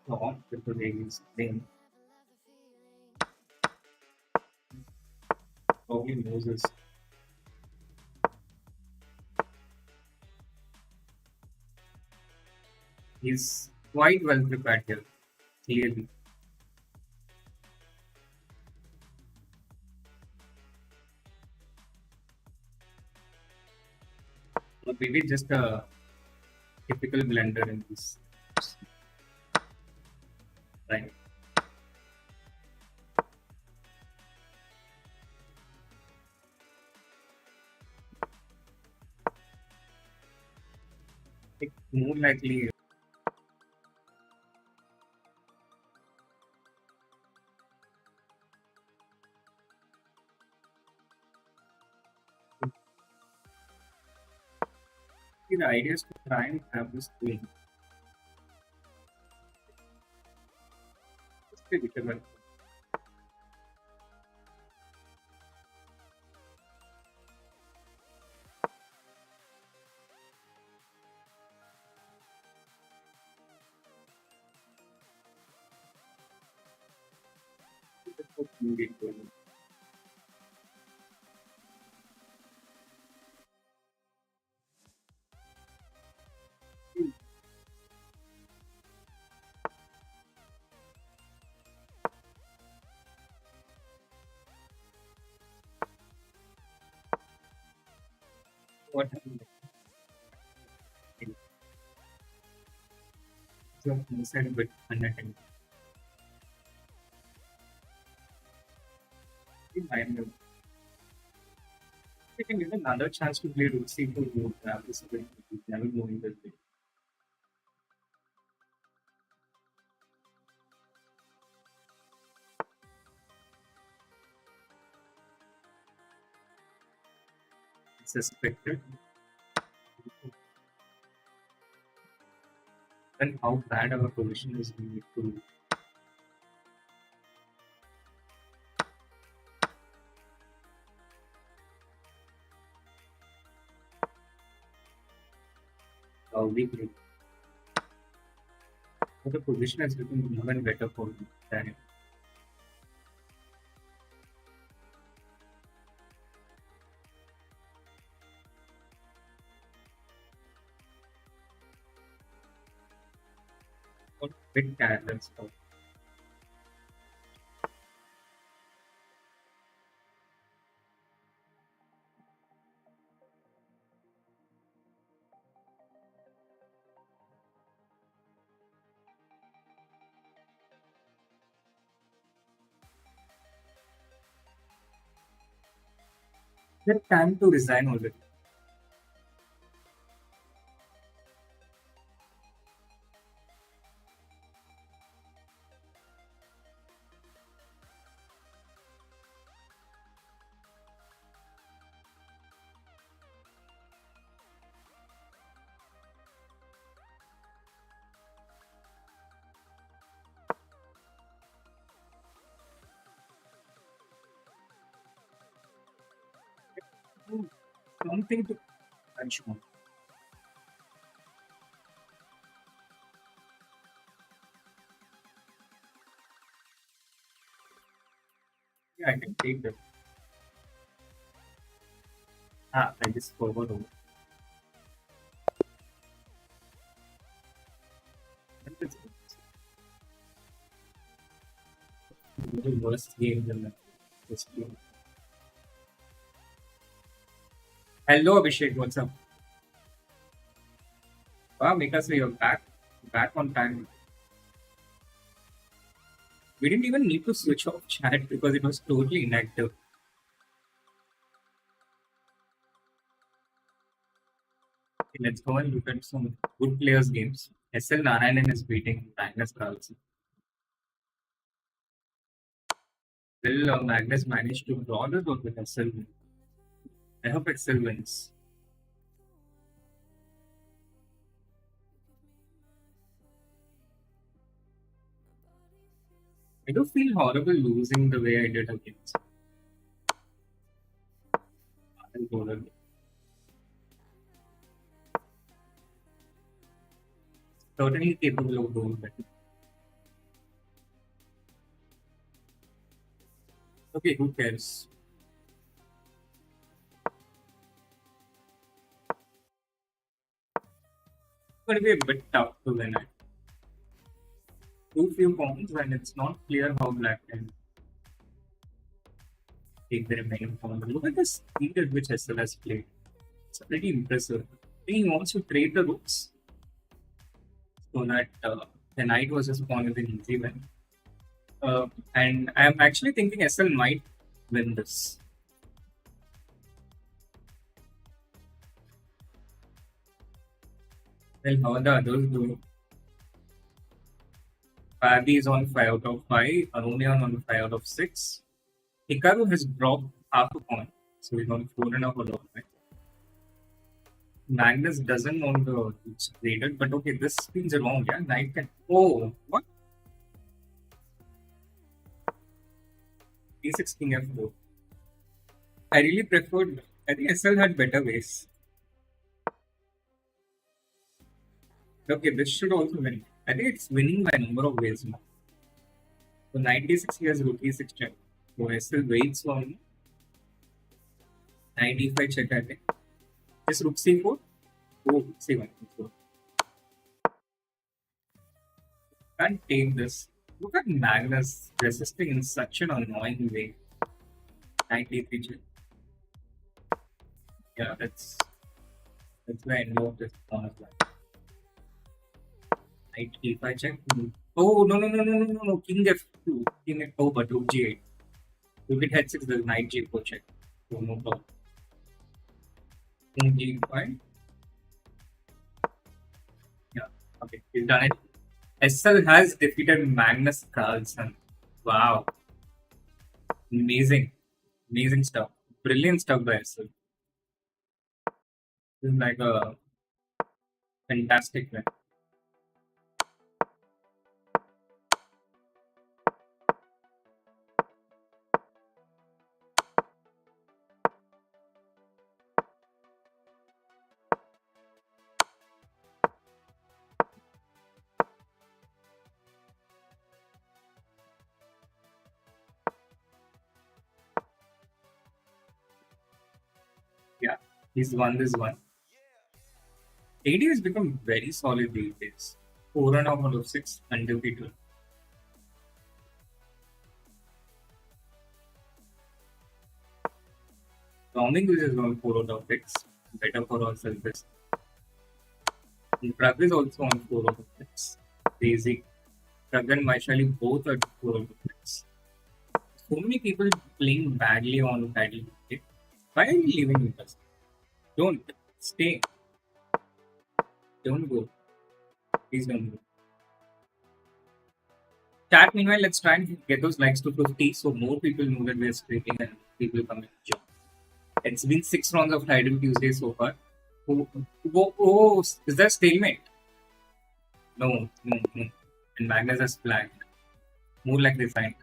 So on with today's game. Probably Moses. He's quite well prepared here, clearly. Or maybe just a typical blender in this. Right. It's more likely the idea is to try and have this queen. Just play whichever. What happened? So inside a bit unattended. I know. You can give another chance to play root c4 root grab this bit. Never knowing this bit. Suspected. And how bad our position is we need to we play. But the position has become even better for me than for bit careless stuff. The time to resign already. Something to punch on. Yeah, I can take that. I just forgot over. It's the worst game in this game. Hello, Abhishek. What's up? Wow, Mika, so you're back on time. We didn't even need to switch off chat because it was totally inactive. Okay, let's go and look at some good players' games. SL Narayanan is beating Magnus Carlsen. Will Magnus manage to draw this or with SL win? I hope SL wins. I do feel horrible losing the way I did against Angola. Certainly capable of doing better. Okay, who cares? It's going to be a bit tough to win at. Too few points, and it's not clear how Black can take the remaining points. Look at the speed at which SL has played. It's pretty impressive. I think he wants to trade the rooks so that the knight versus pawn is an easy win. And I'm actually thinking SL might win this. Well, how are the others doing? Fabi is on 5 out of 5, Aronian on 5 out of 6. Hikaru has dropped half a point, so he's on 4.5 out of 5. Magnus doesn't want the roots traded, but okay, this feels wrong, yeah? Knight can. Oh, what? D6 King F4. I really preferred. I think SL had better ways. Okay, this should also win. I think it's winning by a number of ways now. So 96 he has rook e6 check. So SL waits for me. Knight e5 check, I think. This rook c4. Oh, c1. So can't take this. Look at Magnus resisting in such an annoying way. Knight e3 check. Yeah, that's why I know this pawn is like. Knight e5 check. Oh, no. King f2. King f. Oh, but rook g8. Rook at h6, there's knight g4 check. So no problem. King g5. Yeah, okay, he's done it. SL has defeated Magnus Carlsen. Wow. Amazing stuff. Brilliant stuff by SL. This is like a fantastic win. Yeah, he's won this one. AD has become very solid these days. 4.5 out of 6 undefeated. Rounding is on 4 out of 6. Better for all selfish. And Prag is also on 4 out of 6. Crazy. Prag and Vaishali both are 4 out of 6. So many people playing badly on Battle. Why are you leaving with us? Don't stay. Don't go. Please don't go. Chat, meanwhile, let's try and get those likes to 50 so more people know that we're streaming and people come and join. It's been 6 rounds of Hidden Tuesday so far. Oh, is there stalemate? No, no, no. And Magnus has flagged. More like refined.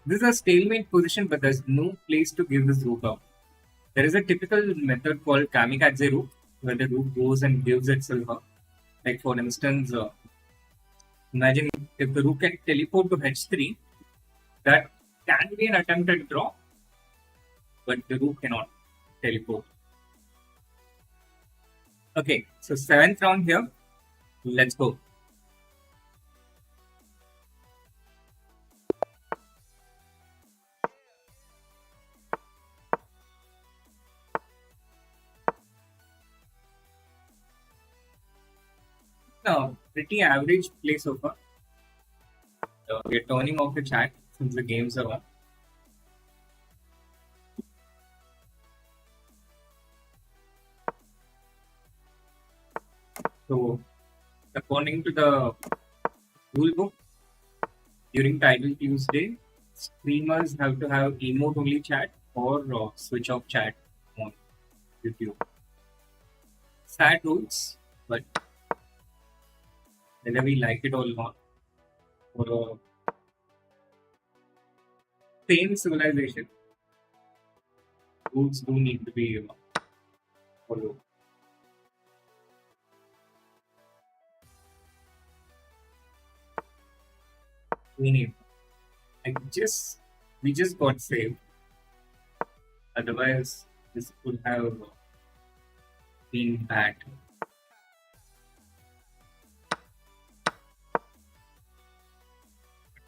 This is a stalemate position, but there's no place to give this rook up. There is a typical method called kamikaze rook, where the rook goes and gives itself up. Like, for instance, imagine if the rook can teleport to h3, that can be an attempted draw, but the rook cannot teleport. Okay, so 7th round here. Let's go. Pretty average play so far. We're turning off the chat since the games are on. So, according to the rule book, during Title Tuesday, streamers have to have emote only chat or switch off chat on YouTube. Sad rules, but whether we like it or not, for a same civilization, rules do need to be followed. We need. We just got saved. Otherwise, this could have been bad.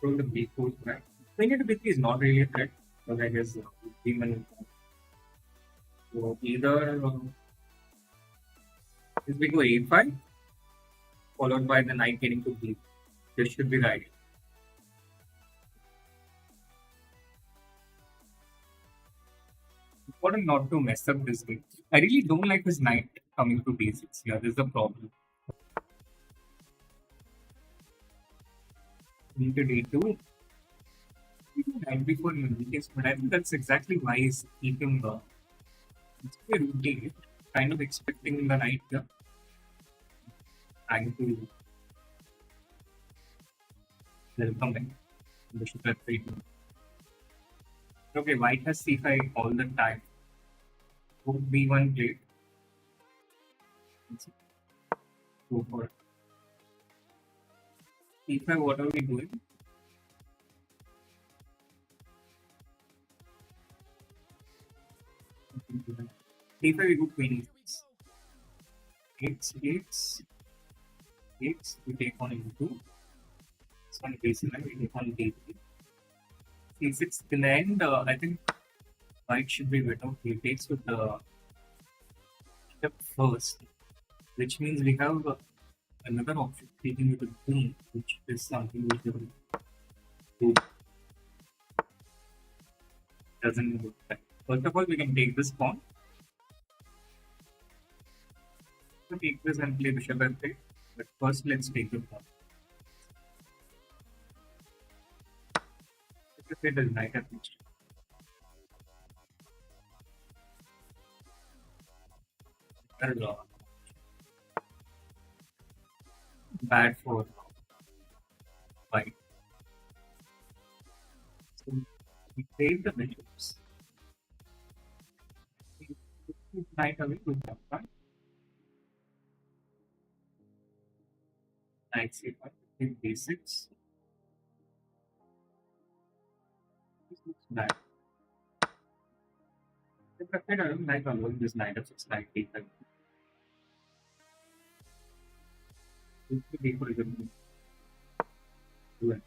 Control the B4 threat. Queen to B3 is not really a threat, but I guess demon. So either is we go A5, followed by the knight getting to B. This should be right. Important not to mess up this game. I really don't like this knight coming to D6. Yeah, this is the problem. Need to D2. Knight before case, but I think that's exactly why he's keeping the. It's a routine, kind of expecting the knight here. Trying to welcome him. Bishop F3. Okay, white has C5 all the time. Rook B1 played. Go for it. C5, what are we doing? C5, we go queen e6. H8, we take on E2. This one B7, we take on D3. C6 in the end, I think white should be better. He takes with the step first, which means we have another option taking with the queen, which is something which doesn't look like. First of all, we can take this pawn. So take this and play bishop f8. But first, let's take the pawn. Bishop f8 is knight f8. Bad for white. So we take the bishops. Knight away with that one. Knight c5 with b6. This looks bad. If I don't like alone this knight f6, knight d5. B4 is a good one.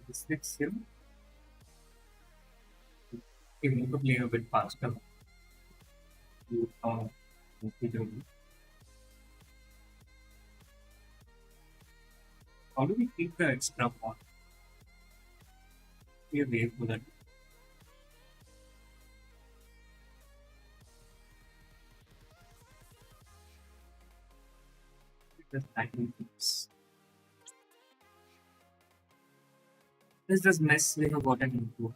This next here, we need to play a bit faster. You How do we keep the extra point? We have way for that. Just hacking tips. This is this mess we have gotten into.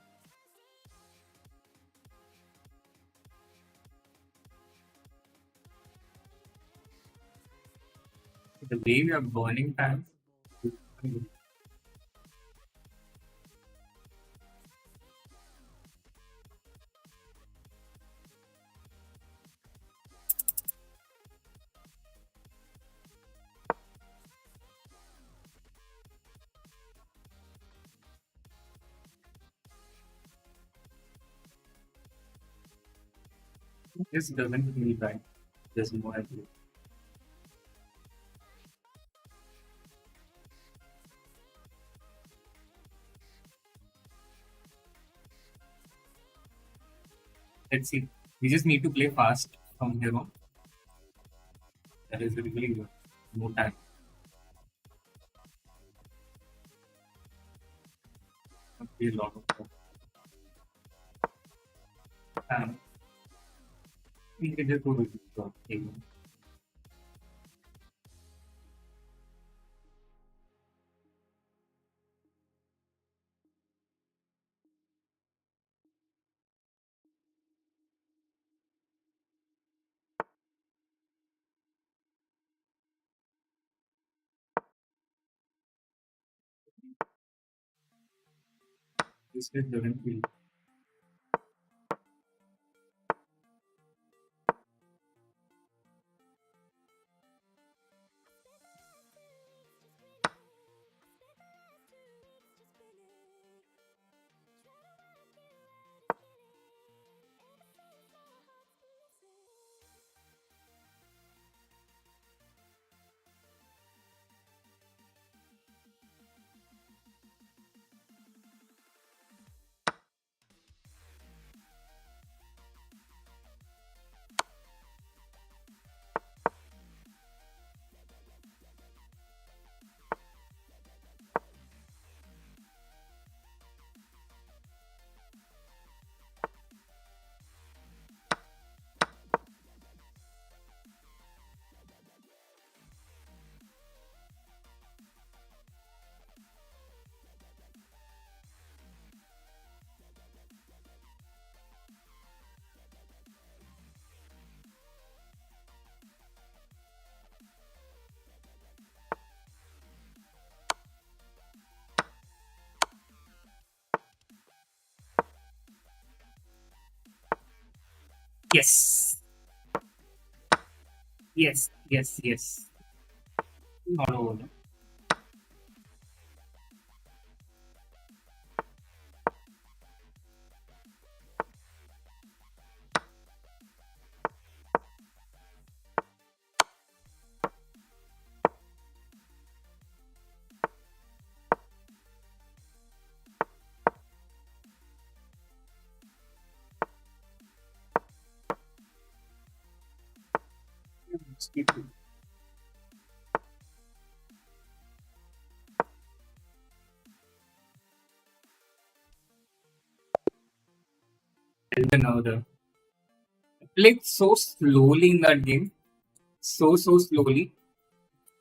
The way we are burning time. This doesn't feel right. There's more I do. Let's see. We just need to play fast from here on. That is really good. More time. A lot of time. We can just go with the game. This way doesn't feel. Yes. Yes. Yes. Yes. Not over. Just keep it. And another. Played so slowly in that game. So slowly.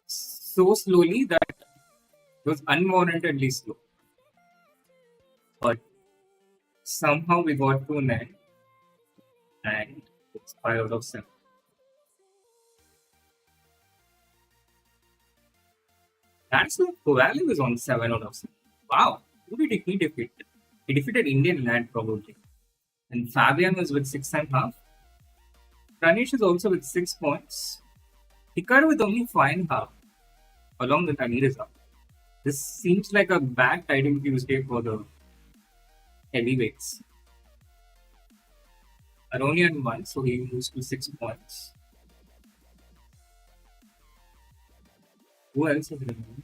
So slowly that it was unwarrantedly slow. But somehow we got to an end and it's 5 out of 7. That's not Kovali was on 7 out of 7. Wow. Who did he defeat? He defeated Indian lad probably. And Fabian was with 6.5. Pranesh is also with 6 points. Hikaru with only 5.5, along with Anireza. This seems like a bad Titan Tuesday for the heavyweights. Aronian won, so he moves to 6 points. Who else is remaining?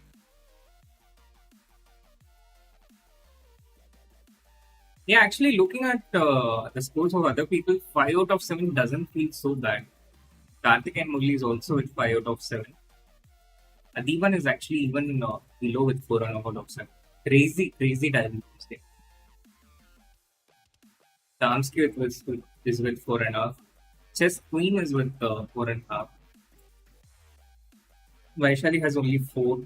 Yeah, actually, looking at the scores of other people, 5 out of 7 doesn't feel so bad. Karthik and Murli is also with 5 out of 7. And D1 is actually even below with 4.5 outside. Crazy, crazy diving mistake. Damsky is with 4.5. Chess Queen is with 4.5. Vaishali has only 4.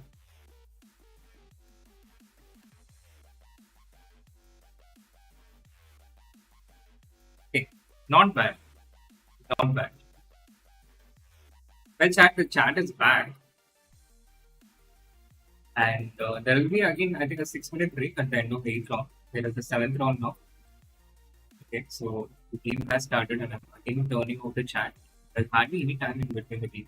Okay, not bad. Not bad. Well, the chat is bad. And there will be again, I think, a 6 minute break at the end of the 8th round. There is the 7th round now. Okay, so the game has started, and I'm again turning off the chat. There's hardly any time in between the games.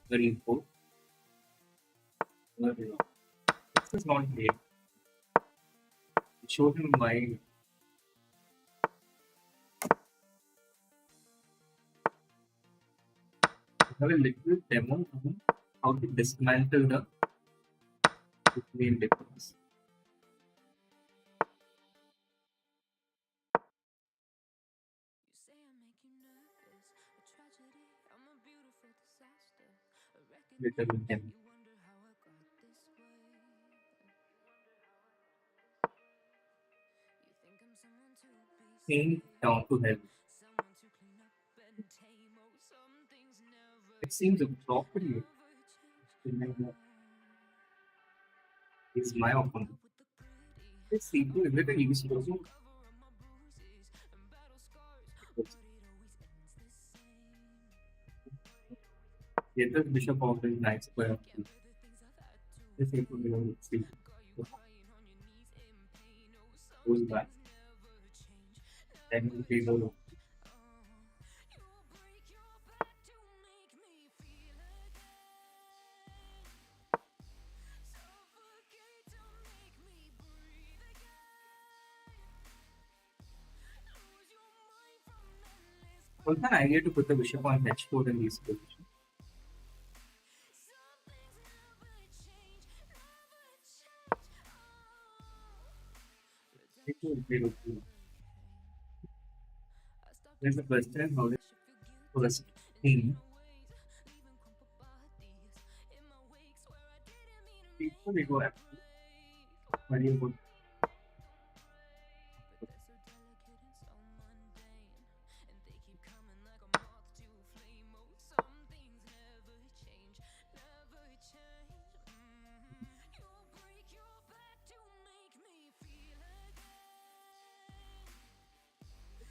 Very important. This is not great. It showed him why. I have a little demo on how to dismantle the game difference. Little demo. Came down to hell. It seems appropriate. Is my opponent. This people is little useful. Get the bishop of the knight square. This people will see. Goes back. Then we play the what's an idea to put the bishop on h4 in these positions? It will be okay. There's a question how this first thing. Before we go after, what do you put?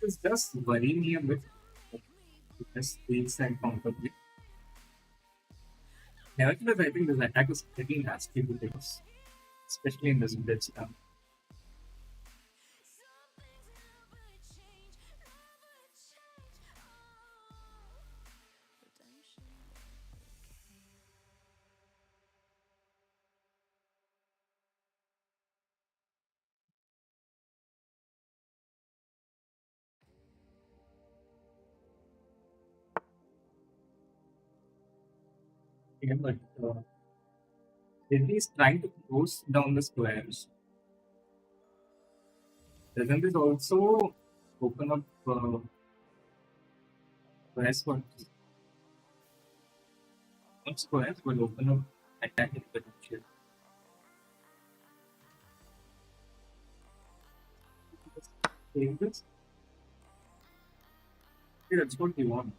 It's just worrying me a bit. Just inside comfortably. Nevertheless, I think this attack is pretty nasty to this, especially in this blitz now. Yeah, but is trying to close down the squares. Doesn't this also open up squares for not squares will open up attacking potential? Take this. Yeah, that's what we want.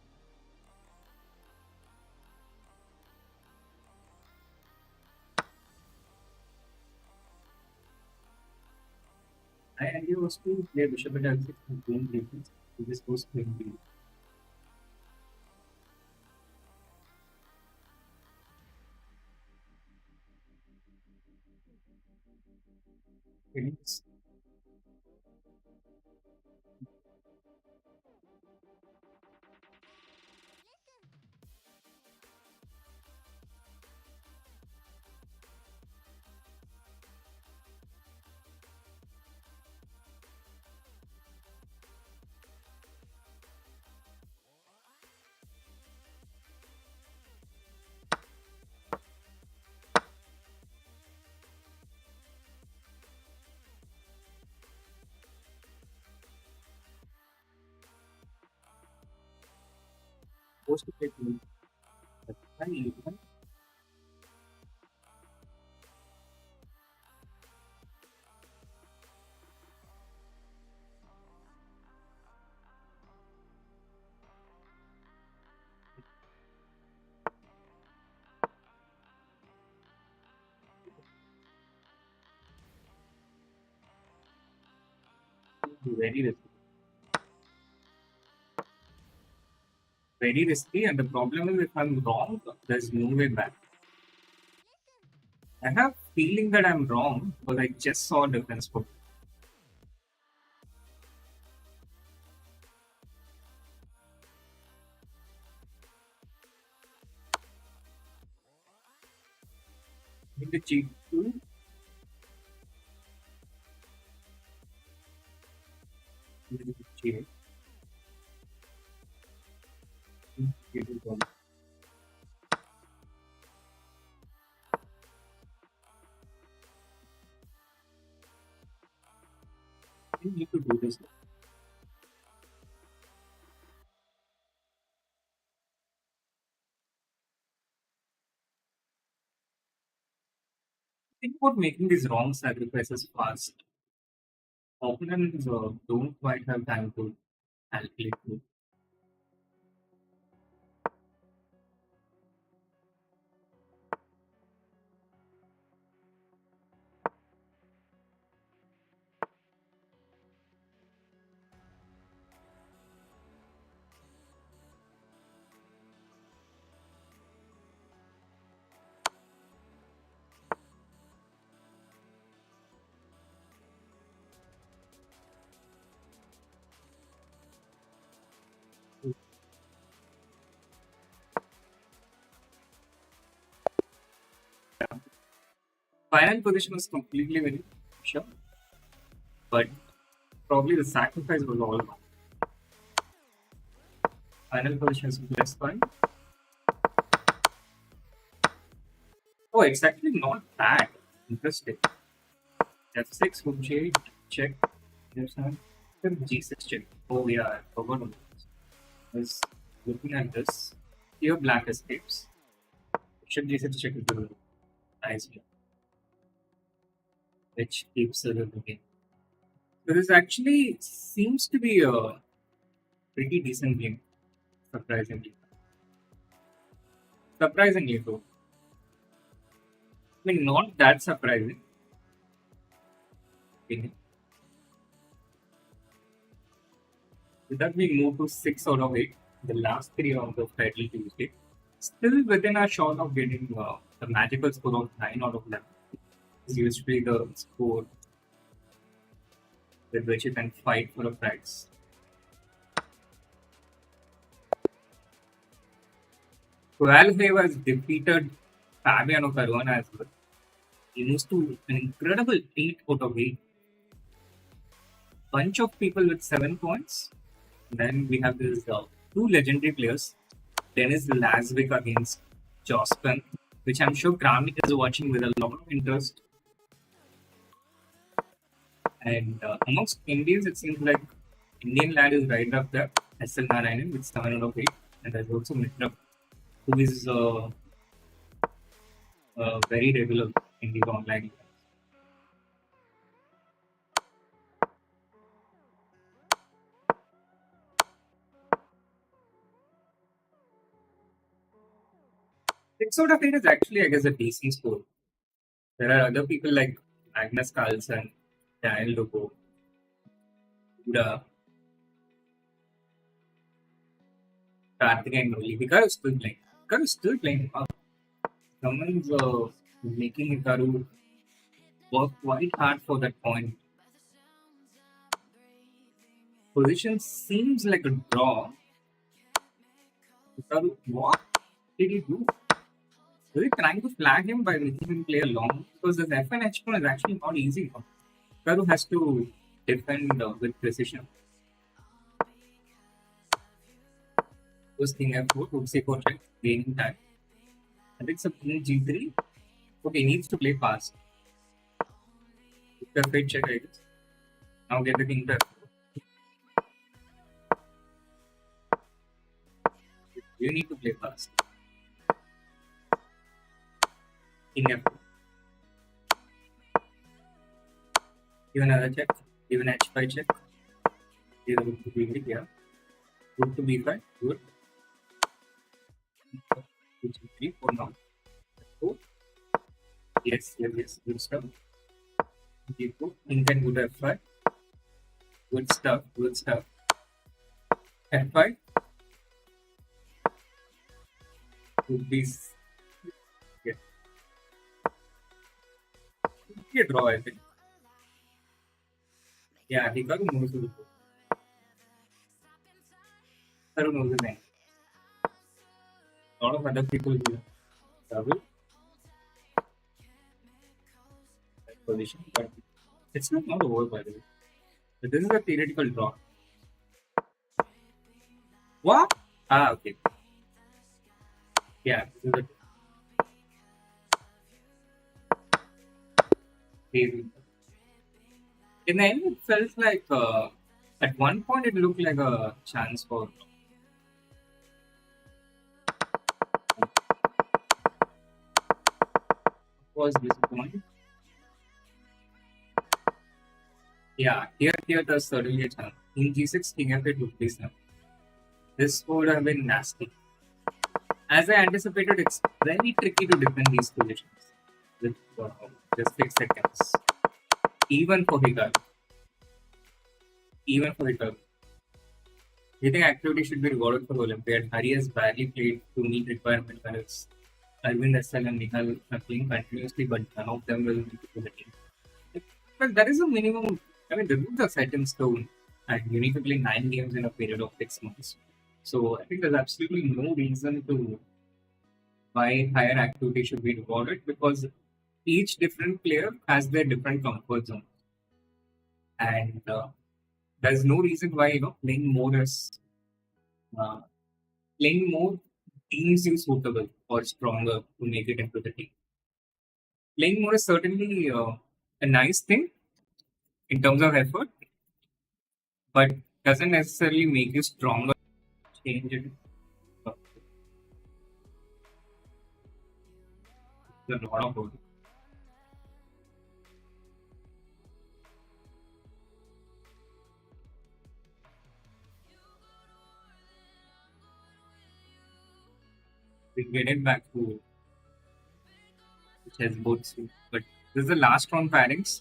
My idea was to play bishop at f6 and queen d6. So this goes queen b. Queens. Supposed to play two. That's why you can be very risky. Very risky, and the problem is if I'm wrong, there's no way back. I have feeling that I'm wrong because I just saw defense book. In the cheat tool, cheat. Cheat is wrong. You need to do this. Think about making these wrong sacrifices fast. Opponents don't quite have time to calculate. Final position was completely winning, sure, but probably the sacrifice was all wrong. Final position is less fun. Oh, it's actually not bad. Interesting. F6, hook G8, check. F7, G6 check. Oh, yeah, I forgot about this. I was looking at this. Here, black escapes. Bishop G6 check is the nice job, which keeps the game. So this actually seems to be a pretty decent game, surprisingly. Surprisingly, though. I mean, not that surprising. Okay. With that, we move to 6 out of 8, the last 3 rounds of Title Tuesday. Still within a shot of getting the magical score of 9 out of 11. Is usually the score with which you can fight for a prize. Kualhe has defeated Fabiano Caruana as well. He moves to an incredible 8 out of 8. Bunch of people with 7 points. Then we have these two legendary players. Dennis Lasvik against Jospin, which I'm sure Kramnik is watching with a lot of interest. And amongst Indians, it seems like Indian lad is right up there. SL Narayanan with 7 out of 8. And there's also Mitra, who is very regular in these online events. Six out of 8 is actually, I guess, a decent score. There are other people like Magnus Carlsen, Daniel Lugo, Buda, Karthik, and Noli. Hikaru is still playing. Hikaru is still playing. Wow. Someone's making Hikaru work quite hard for that point. Position seems like a draw. Hikaru, what did he do? Were they trying to flag him by making him play along? Because this FNH is actually not easy. Hikaru has to defend with precision. Was king f4, rook c4 check, gaining time. I think some king g3. Okay, needs to play fast. F8 check, I guess. Now get the king to f4. You need to play fast. In F4. Give another check. Give an H5 check. Give a rook to B8, yeah. Rook to B5, good. 2, 3, 4 now. 4. Yes, yes, yes, good stuff. G4. King can go to F5. Good stuff, good stuff. F5. Would be yeah. A draw, I think. Yeah, Hikaru knows the book. Hikaru knows the name. A lot of other people will travel that position, but it's not over by the way. But this is a theoretical draw. What? Ah, okay. Yeah, this is a in the end, it felt like at one point it looked like a chance for was this point. Yeah, here there's certainly a chance. In G6, King F8 would be snap. This would have been nasty. As I anticipated, it's very tricky to defend these positions with just 6 seconds. Even for Hikaru. Even for Hikaru. Do you think activity should be rewarded for Olympiad? Hari has barely played to meet requirement whereas Arvind SL and Nihal are playing continuously, but none of them will make it to the team. But there is a minimum. I mean, the rules are set in stone, and you need to play 9 games in a period of 6 months. So I think there's absolutely no reason to why higher activity should be rewarded because each different player has their different comfort zone, and there's no reason why uh, playing more deems you suitable or stronger to make it into the team. Playing more is certainly a nice thing in terms of effort, but doesn't necessarily make you stronger. Change it. It's a lot of work. We get it back to which has both suits. But this is the last round pairings.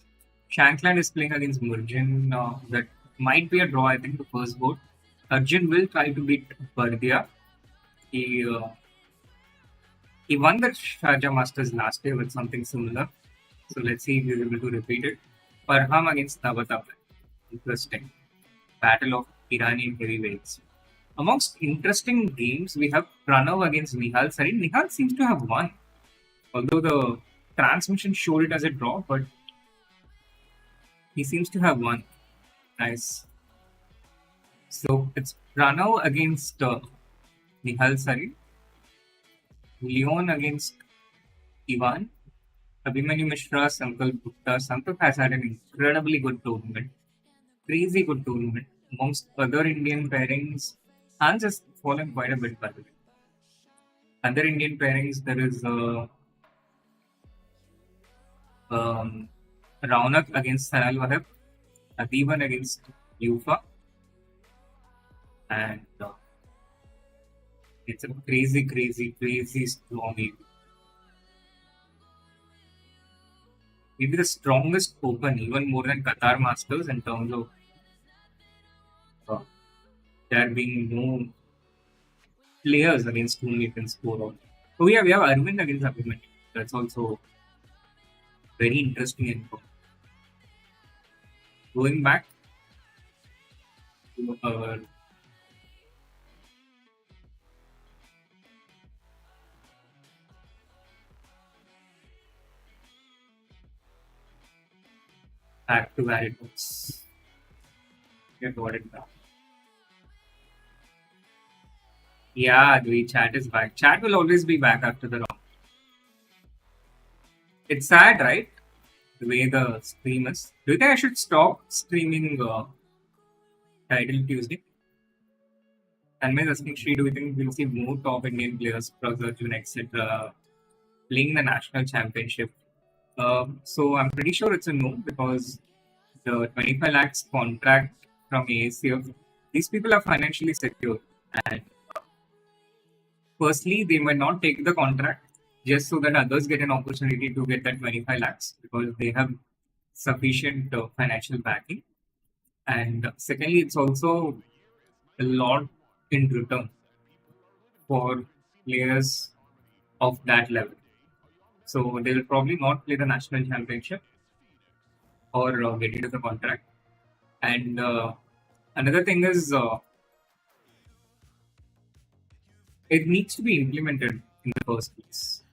Shankland is playing against Murjin. That might be a draw, I think, the first board. Arjun will try to beat Bardia. He uh, he won the Sharjah Masters last year with something similar. So let's see if he's able to repeat it. Parham against Navatab. Interesting. Battle of Iranian heavyweights. Amongst interesting games, we have Pranav against Nihal Sarin. Nihal seems to have won, although the transmission showed it as a draw, but he seems to have won. Nice. So it's Pranav against Nihal Sarin, Leon against Ivan, Abhimanyu Mishra, Sankal Gupta. Sankal has had an incredibly good tournament, crazy good tournament. Amongst other Indian pairings, Hans has fallen quite a bit by the way. Other Indian pairings, there is Raunak against Sanal Wahab, Adiban against Yufa, and it's a crazy, crazy, crazy strong game. Maybe the strongest open, even more than Qatar Masters in terms of uh, there being no players against whom you can score on. So yeah, we have Arvind against Abhimanyu. That's also very interesting info. Going back to our back to where it was. We got it back. Yeah, the chat is back. Chat will always be back after the round. It's sad, right? The way the stream is. Do you think I should stop streaming Title Tuesday? And my asking Sri, do you think we'll see more top Indian players, Pragajun, etc., playing the national championship? So I'm pretty sure it's a no because the 25 lakhs contract from AACF, these people are financially secure. And firstly, they might not take the contract just so that others get an opportunity to get that 25 lakhs because they have sufficient financial backing. And secondly, it's also a lot in return for players of that level. So they will probably not play the national championship or get into the contract. And another thing is it needs to be implemented in the first place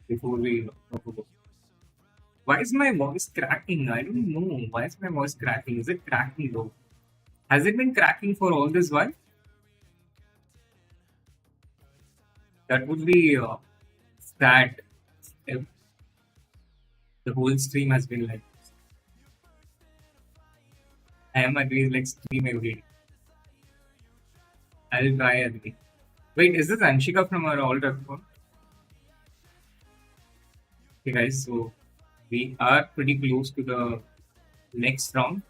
before we talk about. Why is my voice cracking? I don't know. Why is my voice cracking? Is it cracking though? Has it been cracking for all this while? That would be sad if the whole stream has been like this. I am agreeing like stream every day. I'll try agree. Wait, is this Anshika from our old account? Okay, guys, so we are pretty close to the next round.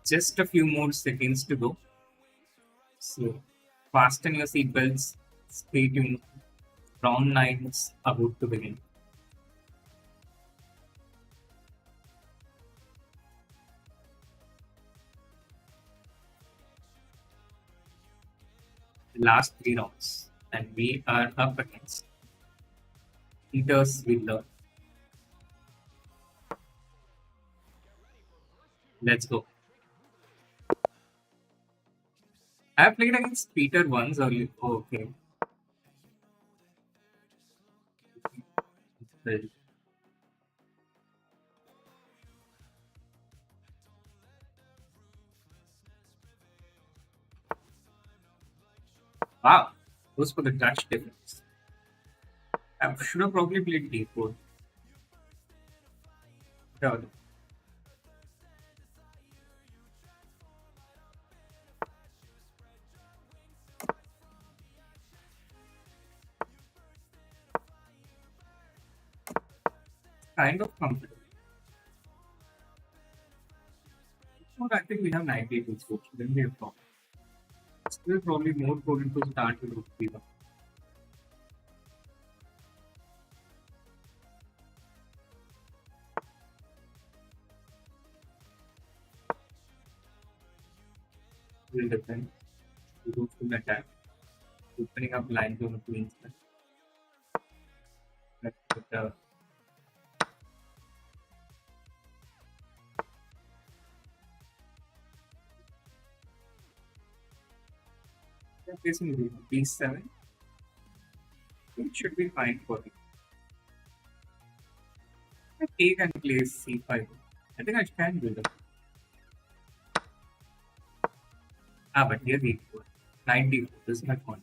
Just a few more seconds to go. So fasten your seatbelts. Stay tuned. Round 9 is about to begin. Last 3 rounds, and we are up against Peter's Wheeler. Let's go. I have played against Peter once earlier. Oh, okay. Well, wow, those for the touch difference. I should have probably played D4. Yeah, kind of comfortable. But I think we have 92 scores. Then we have problem. Still probably more prone to start with Rook B1. Will depend. Rook full attack. Opening up lines on the queen's side. But, yeah, facing B7. It should be fine for me. I take and play C5. I think I can build up. Ah, but here D4. Knight D4. This is my point.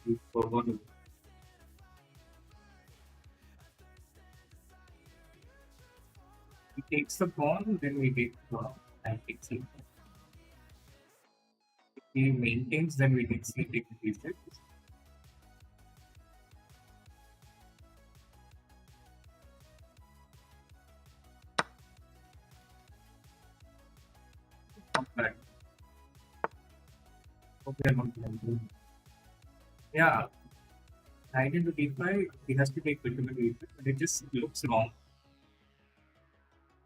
D4. He takes the pawn, then we take and take C4. If he maintains, then we take C, take D6. Not bad. Okay, I'm not playing. Yeah, knight into D5, he has to take bishop into D5, but it just looks wrong.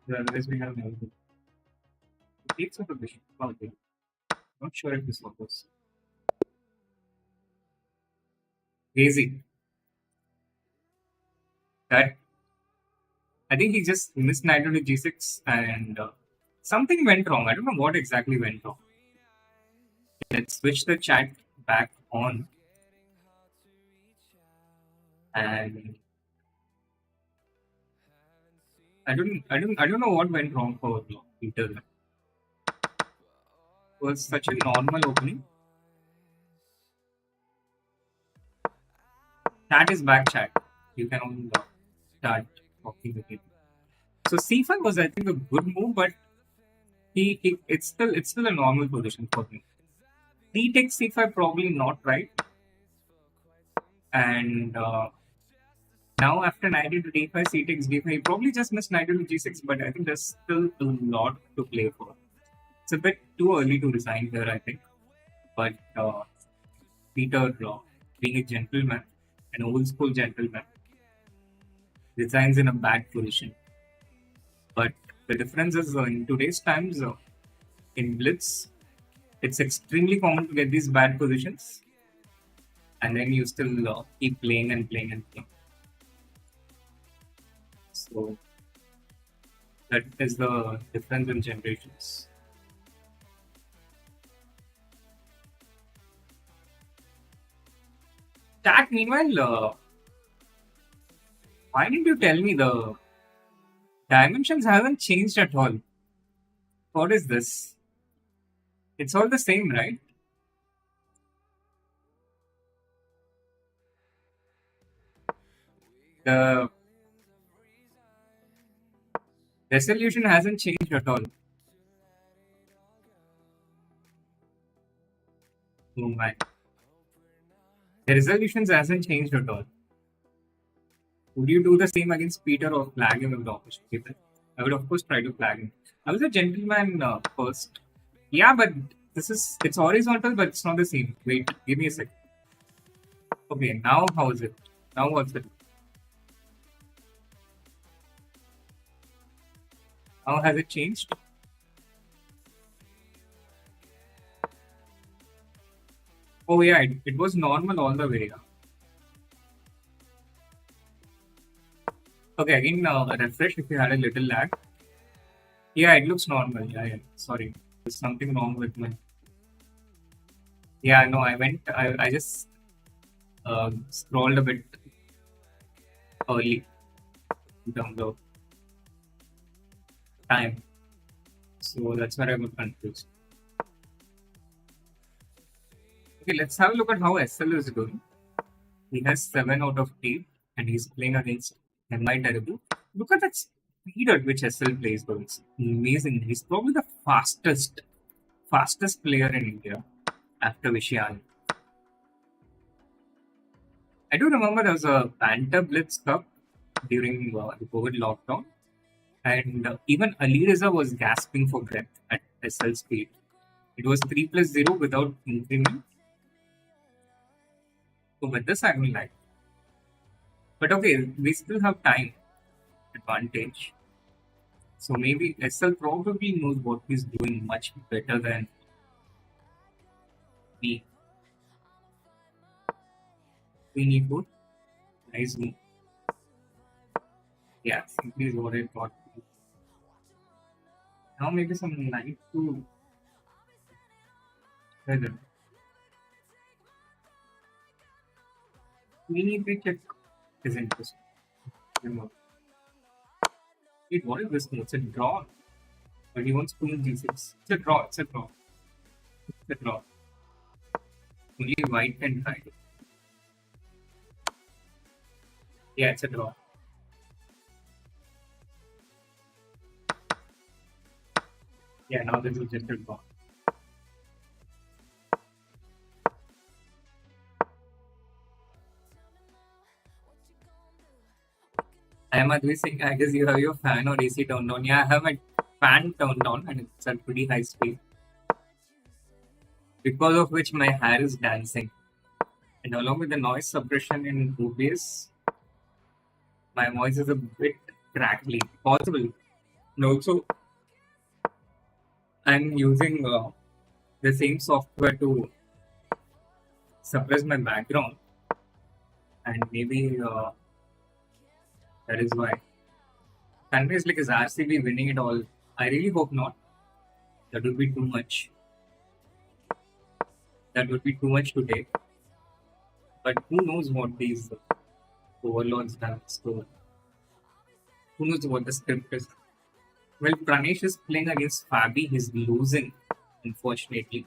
Otherwise, we have no. He takes up a bishop. Okay. Not sure if this works. Crazy. That I think he just missed knight into G6 and something went wrong. I don't know what exactly went wrong. Let's switch the chat back on. And I don't know what went wrong for Peter. It was such a normal opening. Chat is back, chat. You can all start talking with people. So C5 was, I think, a good move, but it's still a normal position for me. D takes C5 probably not right, and now after knight into D5, C takes D5. He probably just missed knight into G6, but I think there's still a lot to play for. It's a bit too early to resign here, I think. But Peter, being a gentleman, an old school gentleman, resigns in a bad position. But the difference is in today's times, in Blitz, it's extremely common to get these bad positions, and then you still keep playing and playing and playing. So that is the difference in generations. Chat, meanwhile, why didn't you tell me the dimensions haven't changed at all? What is this? It's all the same, right? The resolution hasn't changed at all. Oh my. The resolutions hasn't changed at all. Would you do the same against Peter or flag him with the opportunity? I would, of course, try to flag him. I was a gentleman first. Yeah, but it's horizontal, but it's not the same. Wait, give me a sec. Okay, now how is it? Now what's it? How has it changed? Oh yeah, it was normal all the way. Okay, again, refresh if you had a little lag. Yeah, it looks normal. Yeah. Sorry, there's something wrong with my. Yeah, no, I just scrolled a bit early in terms of time, so that's where I got confused. Okay, let's have a look at how SL is doing. He has 7 out of 8, and he's playing against MI Terrible. Look at that speed at which SL plays, though. It's amazing. He's probably the fastest player in India after Vishal. I do remember there was a Banter Blitz Cup during the COVID lockdown, and even Ali Reza was gasping for breath at SL speed. It was 3+0 without increment. So with this, I don't like. But okay, we still have time advantage. So maybe SL probably knows what he's doing much better than me. We need to nice move. Yeah, simply is what I thought. Now maybe some knight to feather. We need to check his interest. Remember. Wait, what is this move? It's a draw. But he wants queen g6. It's a draw. It's a draw. It's a draw. Only white can try. Yeah, it's a draw. Yeah, now this is just a draw. I am Advi Singh. I guess you have your fan or AC turned on. Yeah, I have my fan turned on and it's at pretty high speed. Because of which my hair is dancing. And along with the noise suppression in OBS, my voice is a bit crackly. Possible. And also, I'm using the same software to suppress my background. And maybe that is why. Tanvi is like, is RCB winning it all? I really hope not. That would be too much. That would be too much to take. But who knows what these overlords have stolen? Who knows what the script is? Well, Pranesh is playing against Fabi. He's losing, unfortunately.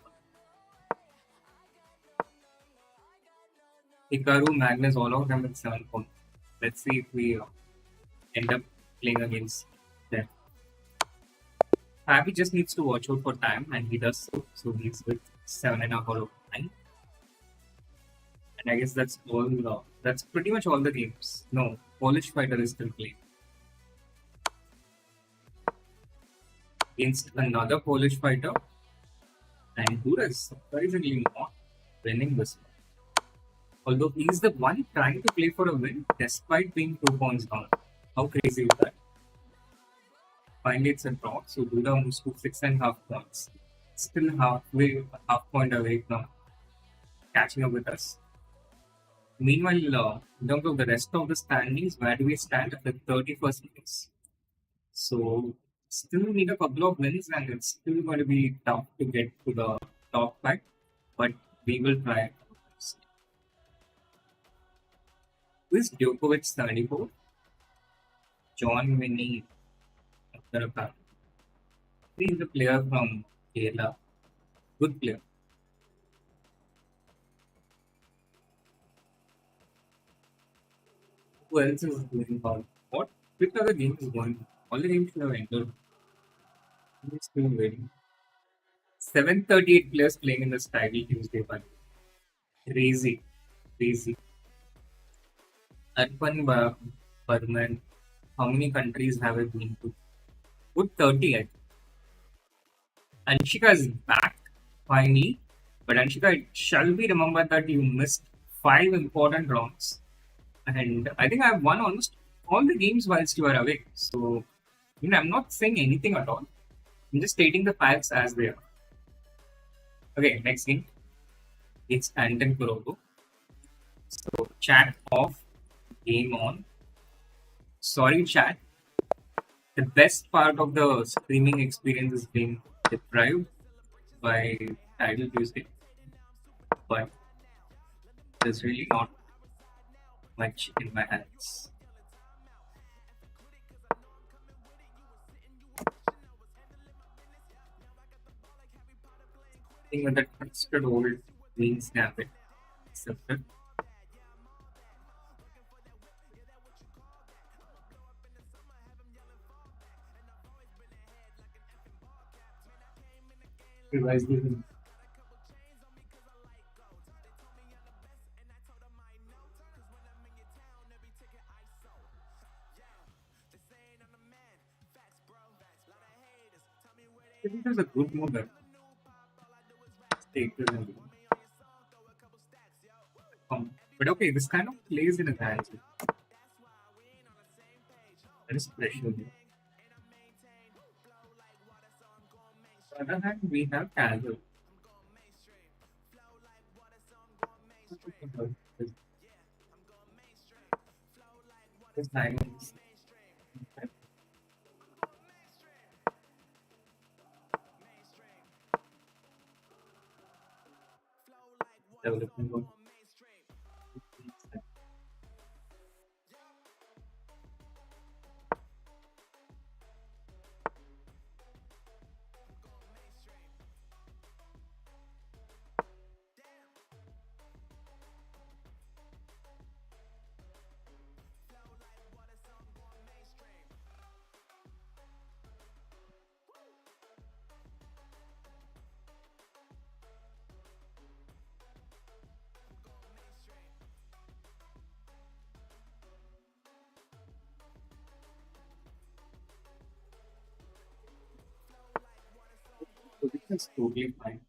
Hikaru, Magnus, all of them with 7 points. Let's see if we end up playing against them. Fabi just needs to watch out for time, and he does so. So he's with 7.5 out of 9. And I guess that's all. That's pretty much all the games. No, Polish Fighter is still playing against another Polish fighter, and who is surprisingly not winning this one. Although he's the one trying to play for a win despite being 2 points down. How crazy is that? Finally, it's a draw, so Duda moves to 6.5 points. Still half point away from catching up with us. Meanwhile, in terms of the rest of the standings, where do we stand at the 31st place? So, still need a couple of wins, and it's still going to be tough to get to the top 5, but we will try. Who is Djokovic 74? John Winnie Uttarakhand. He is a player from Kerala. Good player. Who else is doing well? What? Which other game is going on? All the games should have entered. He's still waiting. 738 players playing in this title Tuesday, but crazy. Crazy. Arpan Burman, how many countries have it been to? Good 30, I think. Anshika is back finally. But Anshika, it shall be remembered that you missed 5 important rounds. And I think I've won almost all the games whilst you are away. So, I'm not saying anything at all. I'm just stating the facts as they are. Okay, next game. It's Anton Kurogo. So, chat off, game on. Sorry, chat. The best part of the streaming experience is being deprived by Tidal Tuesday. But there's really not much in my hands. I think with that trusted old green snap it. Accepted. Revise this. I think there's a good move there. Take this and but okay, this kind of plays in his hands. There is pressure there. On the other hand, we have casual. This time is developing work. So this is totally fine.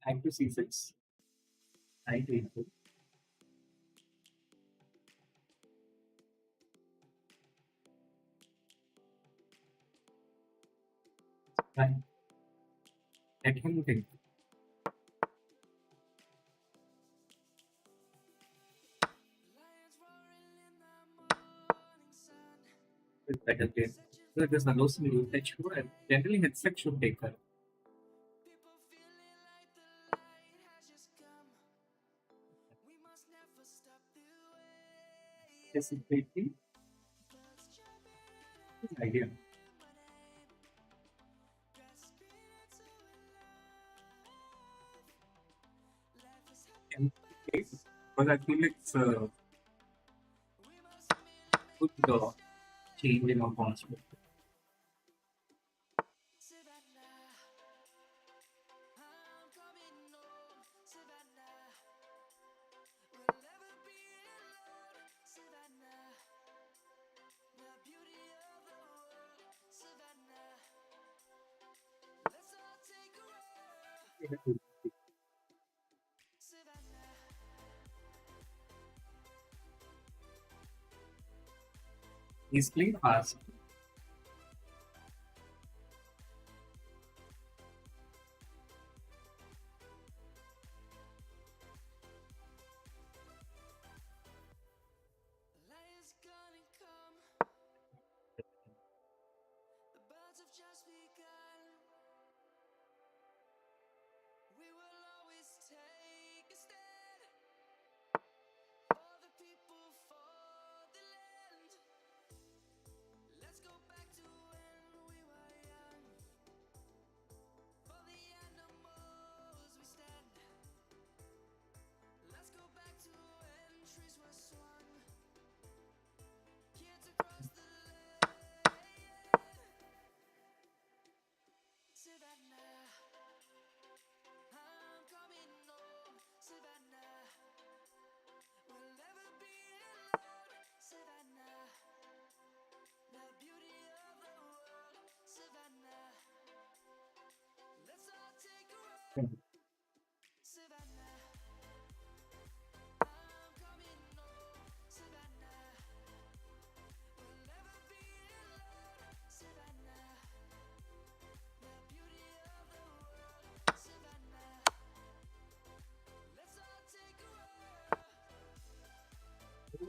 Knight to c6. Knight to e4. Fine. Let him think. With better play. So this allows me to h4 and generally h6 should take her. Yes, it's pretty. This idea. play because I feel it's a good change in our construct. He's playing fast.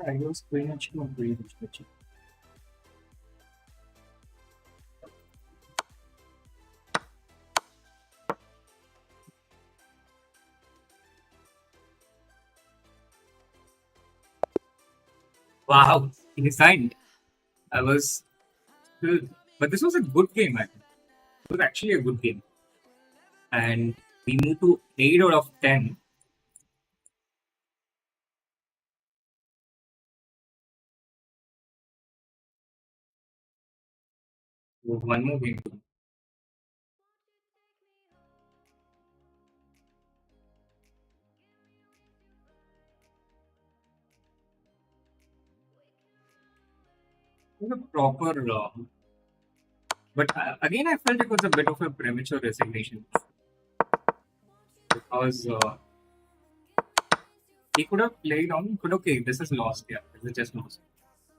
I was playing actually on pretty much. Wow, he signed. I was thrilled. But this was a good game, I think. It was actually a good game. And we moved to 8 out of 10. So one more game. It was a proper. But again, I felt it was a bit of a premature resignation because he could have played on. Could okay, this is lost. Yeah, this is just lost.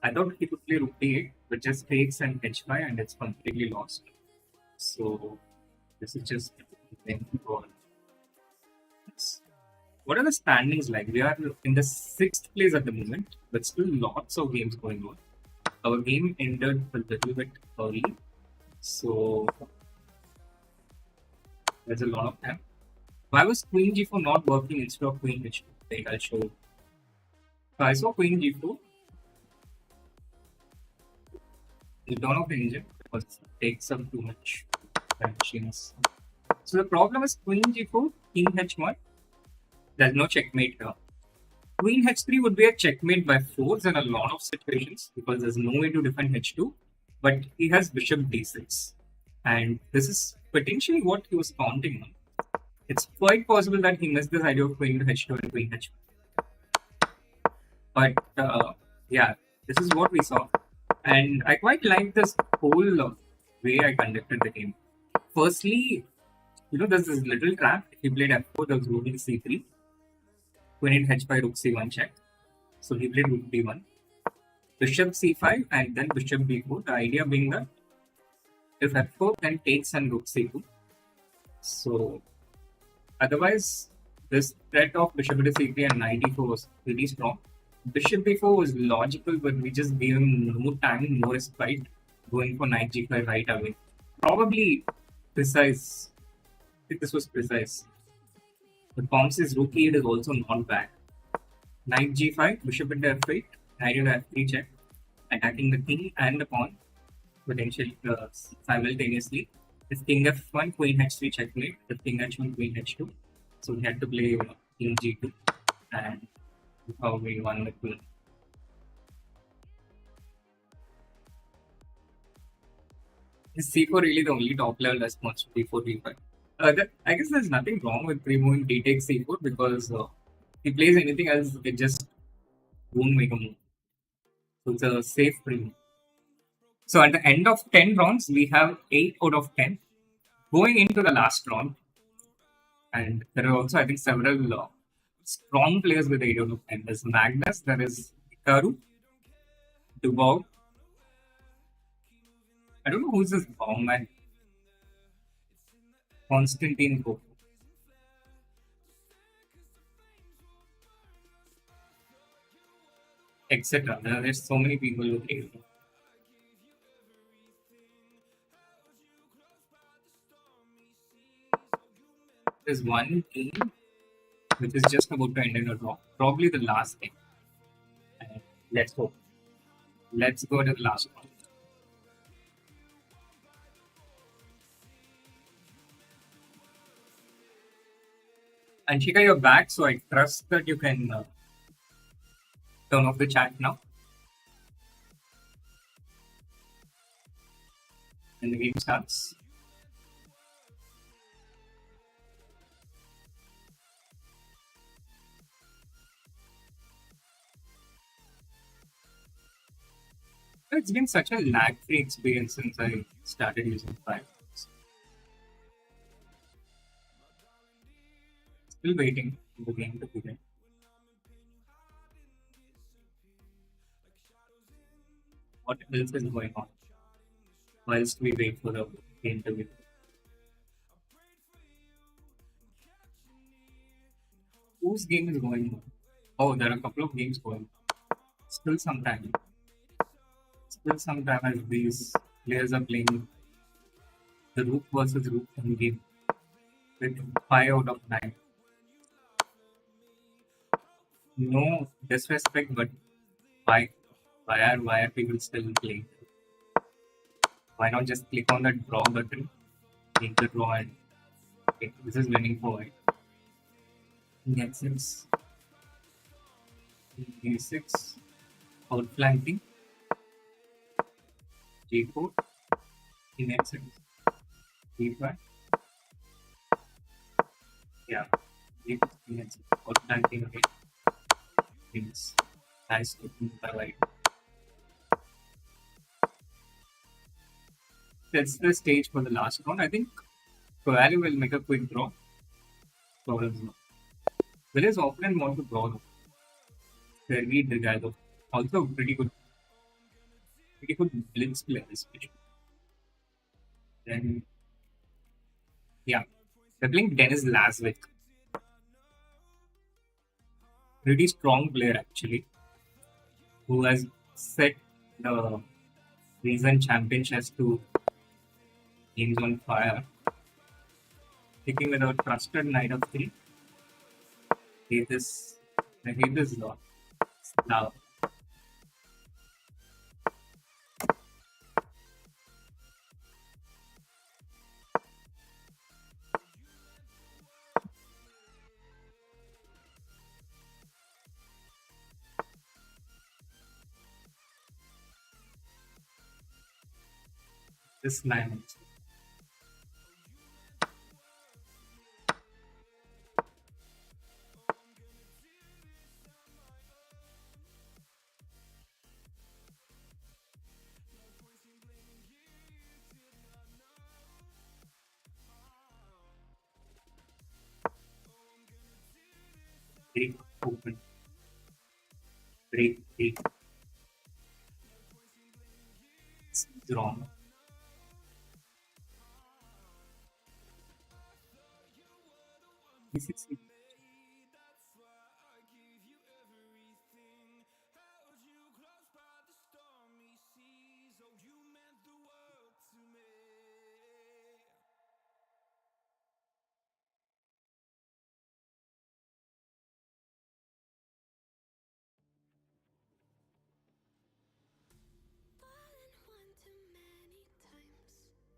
I thought he could play rook d8, but just takes and h5, and it's completely lost. So this is just for this. What are the standings like? We are in the 6th place at the moment, but still lots of games going on. Our game ended a little bit early, so there's a lot of time. Why was Queen G4 not working instead of Queen H2? Like I'll show. So I saw Queen G4. The dawn of the engine because it takes up too much machines. So the problem is Queen G4, King H1. There's no checkmate here. Queen H3 would be a checkmate by force in a lot of situations because there's no way to defend H2. But he has Bishop D6. And this is potentially what he was counting on. It's quite possible that he missed this idea of Queen to H2 and Queen H1. But yeah, this is what we saw. And I quite like this whole way I conducted the game. Firstly, there's this little trap. If he played f4, there was rook c3. Queen h5, rook c1 check. So he played rook d1. Bishop c5 and then bishop b4. The idea being that if f4 then takes and rook c2. So otherwise, this threat of bishop to c3 and knight e4 was pretty strong. Bishop b4 was logical, but we just gave him no time, no respite, going for knight g5 right away. Probably precise. I think this was precise. The Poms's rook e8 is also not bad. Knight g5, bishop into f8, knight into f3 check, attacking the king and the pawn potentially simultaneously. If king f1, queen h3 checkmate, if king h1, queen h2. So he had to play king g2. and how we won the queen. Is C4 really the only top level response to D4 D5? I guess there's nothing wrong with removing D takes C4 because he plays anything else, it just won't make a move. So it's a safe remove. So at the end of 10 rounds, we have 8 out of 10. Going into the last round, and there are also, I think, several strong players with 8 out of 10. There's Magnus, there is Hikaru, Dubov. I don't know who's this Bauman, Konstantin Go, etc. There's so many people who play. There's one game which is just about to end in a draw. Probably the last game. And let's go. Let's go to the last one. Anshika, you're back, so I trust that you can turn off the chat now. And the game starts. It's been such a lag-free experience since I started using Fire. Still waiting for the game to begin. What else is going on? Whilst we wait for the game to begin. Whose game is going on? Oh, there are a couple of games going on. Still some time. Still some time as these players are playing the Rook versus Rook in game with 5 out of 9. No disrespect, but why? Why are people still playing? Why not just click on that draw button, take the draw, and okay, this is winning for white. G6, G6, outflanking, G4, in G6, G5, yeah, G6, G6, outflanking again. It's nice looking by white. That's the stage for the last round. I think Koali will make a quick draw. Will his opponent want to draw? Sergei Drigado. Also pretty good blitz player, especially. Then, yeah, they're playing Dennis Laswick. Pretty strong player, actually, who has set the recent championships to games on fire. Picking with a trusted knight of 3. I hate this now. This man. Break open. Break. It's drawn. D6.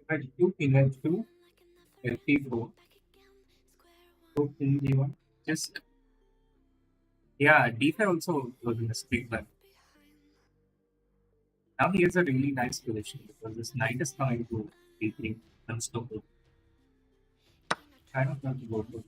If I do king F2, F4, go king G1. Just Yeah, D5 also was a mistake, but now he has a really nice position because this knight is coming to D3 unstoppable. Kind of not to go to.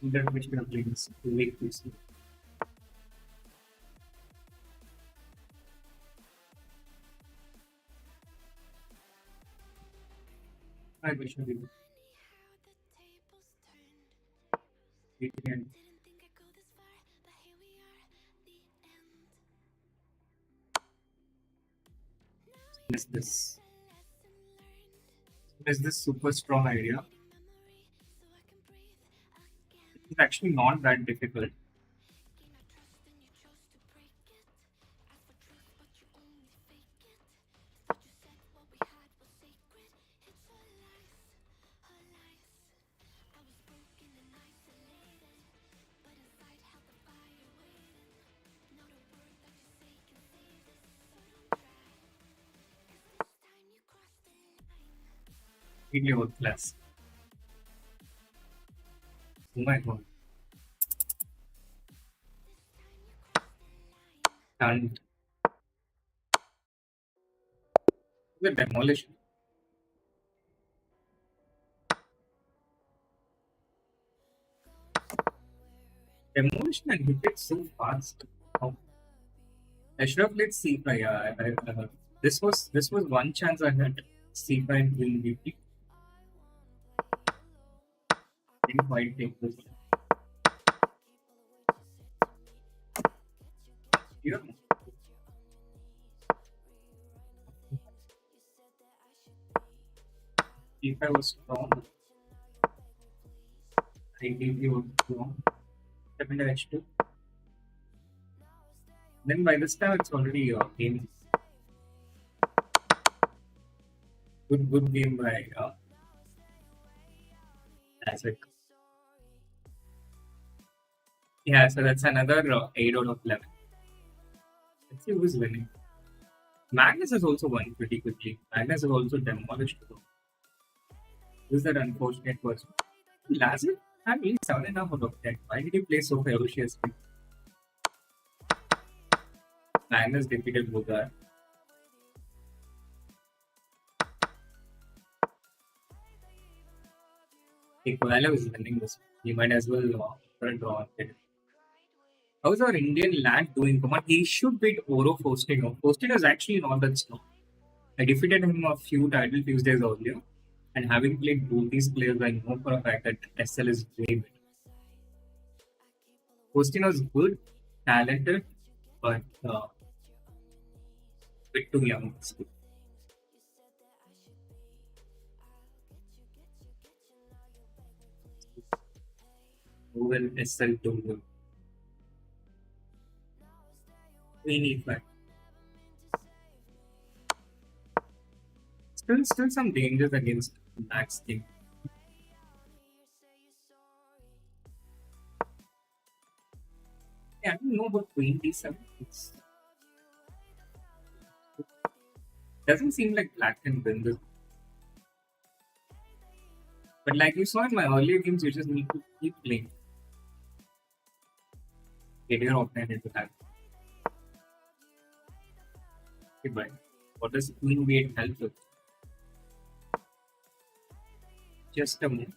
That which we are playing is way too slow. I wish I did D3 and miss this. Miss this super strong idea. It's actually not that difficult. Really world class. Oh my god. And the demolition. Demolition and hit it so fast. Oh, I should have played C5. Yeah, this was one chance I had. C5 and Queen B. Didn't quite take this. Yeah, C5 was strong. I gave you strong. Second H2. Then by this time it's already game. Good game by Isaac. Yeah, so that's another 8 out of 11. Let's see who's winning. Magnus has also won pretty quickly. Magnus has also demolished. This is that unfortunate person. Lazar had only 7.5 out of 10. Why did he play so ferociously? Magnus defeated Bogar. If Koala is winning this, he might as well for a draw. How's our Indian lad doing? Come on, he should beat Oro Faustino. Faustino is actually not that strong. I defeated him a few title Tuesdays earlier, and having played both these players, I know for a fact that SL is way better. Faustino is good, talented, but bit too young. Who will SL do? We need that. Still some dangers against Max team. Yeah, I don't know about 27. It doesn't seem like Black can win this. But like you saw in my earlier games, you just need to keep playing. Get your opponent into that. Goodbye. What does Queen B8 help with? Just a move.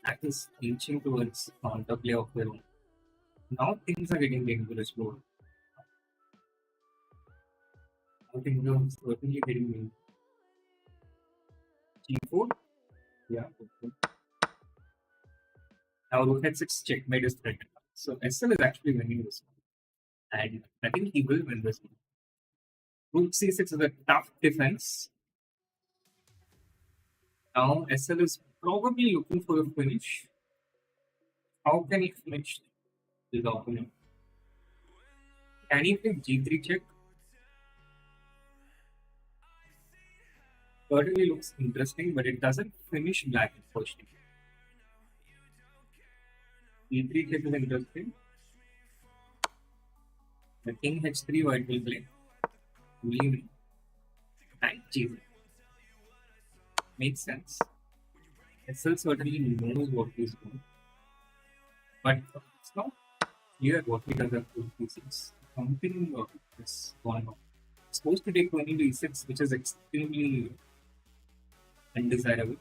That is inching towards counterplay of their own. Now things are getting dangerous, bro. Now things are certainly getting dangerous. G4? Yeah. Okay. Now rook h6 checkmate is threatened. So SL is actually winning this one. And I think he will win this one. Rook c6 is a tough defense. Now SL is probably looking for a finish. How can he finish? to the opponent. Can he play g3 check? Certainly looks interesting, but it doesn't finish black, unfortunately. e3 check is interesting. The king h3, white will play. Leaving. Knight g3. Makes sense. SL certainly knows what he's doing, but it's not clear what he does at 2d6. Something is going on. It's supposed to take 20 to e6, which is extremely undesirable.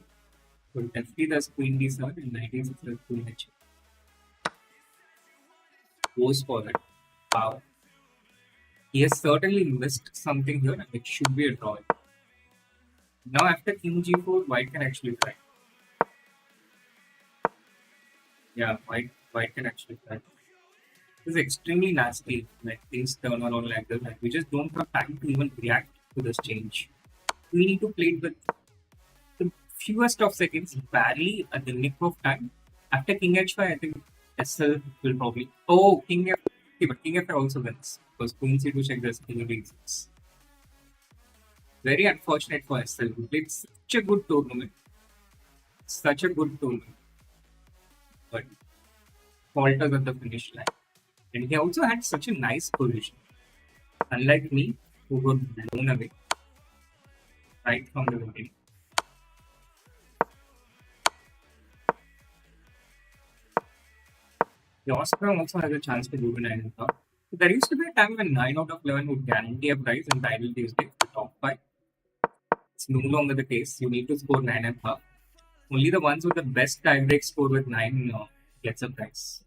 But definitely there's queen d7 and 96 there's queen h. Goes for it. Wow. He has certainly missed something here and it should be a draw. Now after king g4, white can actually try. Yeah, white can actually try. This is extremely nasty. Like things turn around like this. Like, we just don't have time to even react to this change. We need to play it with the fewest of seconds, barely at the nick of time. After king h5, I think SL will probably. Oh, king f. Okay, but king f5 also wins because queen c2 check this king d6. Very unfortunate for SL. We played such a good tournament. Such a good tournament. But falters at the finish line. And he also had such a nice position. Unlike me, who got blown away right from the beginning. Oscar also has a chance to go to 9 and top. So there used to be a time when 9 out of 11 would guarantee a prize in Title Tuesday, the top 5. It's no longer the case. You need to score 9 and half. Only the ones with the best tiebreak score with 9 gets a prize.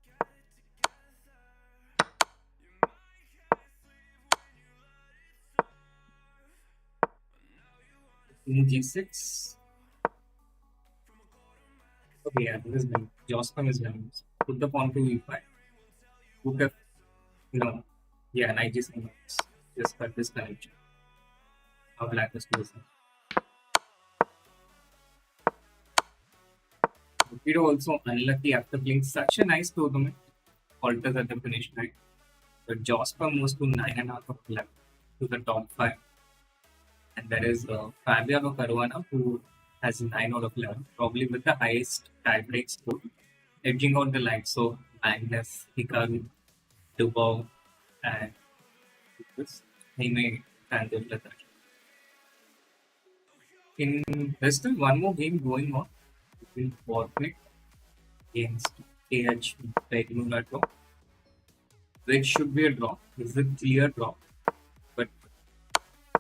In g6. Okay, yeah, this is winning. Jospan is winning. Put the pawn to e5. Put the, yeah, knight g7. Just cut this connection. How black is closing. Rapido also unlucky after playing such a nice tournament. Falters at the finish line. But Jospan moves to 9.5 of 11 to the top 5. And there is Fabiano Caruana who has 9 out of 11, probably with the highest tiebreak score, edging out the line. So Magnus, Hikaru, Dubov, and Jaime Sanders. There's still one more game going on between Borknick against KH Begnunato, which should be a draw. It's a clear draw. But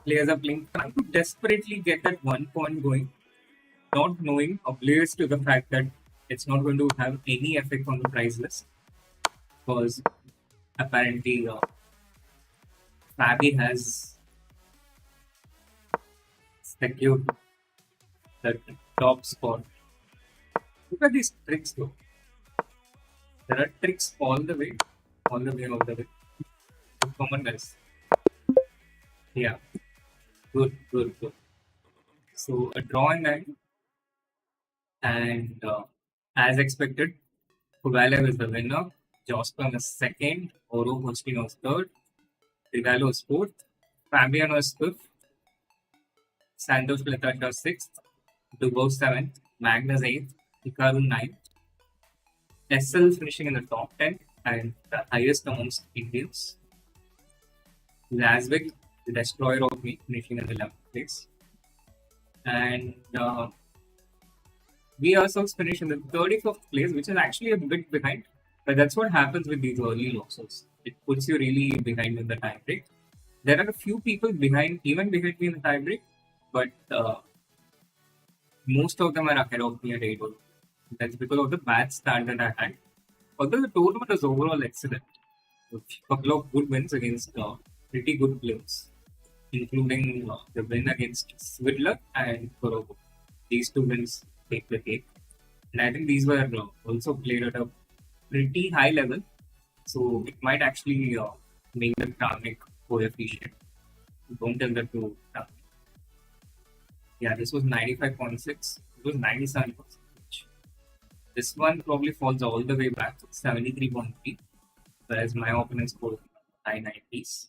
players are trying to desperately get that 1 point going, not knowing, oblivious to the fact that it's not going to have any effect on the prize list. Because apparently Fabi has secured the top spot. Look at these tricks though. There are tricks all the way. Common guys. Yeah. Good. So a draw in line. And as expected, Kovalev is the winner. Jospan is second. Oro Postino is third. Rigalo is fourth. Fabiano is fifth. Santos Platacha is sixth. Dubov seventh. Magnus eighth. Hikaru ninth. SL finishing in the top 10 and the highest amongst Indians. Lasvik, the destroyer of me, finishing in the 11th place. And we ourselves finish in the 34th place, which is actually a bit behind. But that's what happens with these early losses. It puts you really behind in the tiebreak. There are a few people behind, even behind me in the tiebreak, but most of them are ahead of me at 8. That's because of the bad start that I had. Although the tournament was overall excellent. A couple of good wins against pretty good players, including the win against Swidler and Korobo. These two wins take the cake. And I think these were also played at a pretty high level. So it might actually make the karmic coefficient. Don't tell that to Karmic. Yeah, this was 95.6. It was 97%. This one probably falls all the way back to 73.3. whereas my opponent scored high 90s.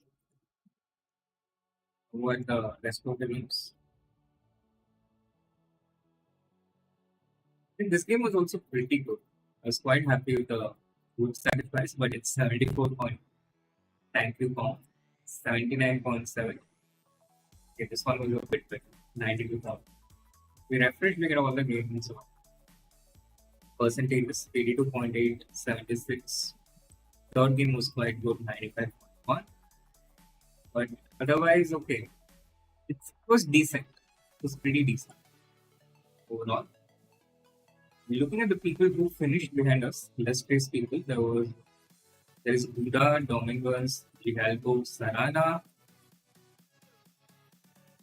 What the rest of the games? I think this game was also pretty good. I was quite happy with the good sacrifice, but it's 74 point. Thank you, Kong. 79.7. Okay, this one was a bit better. 92,000. We refreshed, we get all the games. So percentage is 82.8, 76. Third game was quite good, 95.1. But otherwise, okay. It was decent. It was pretty decent overall. Looking at the people who finished behind us, illustrious people, there is Buddha, Domingos, Hidalgo, Sarana,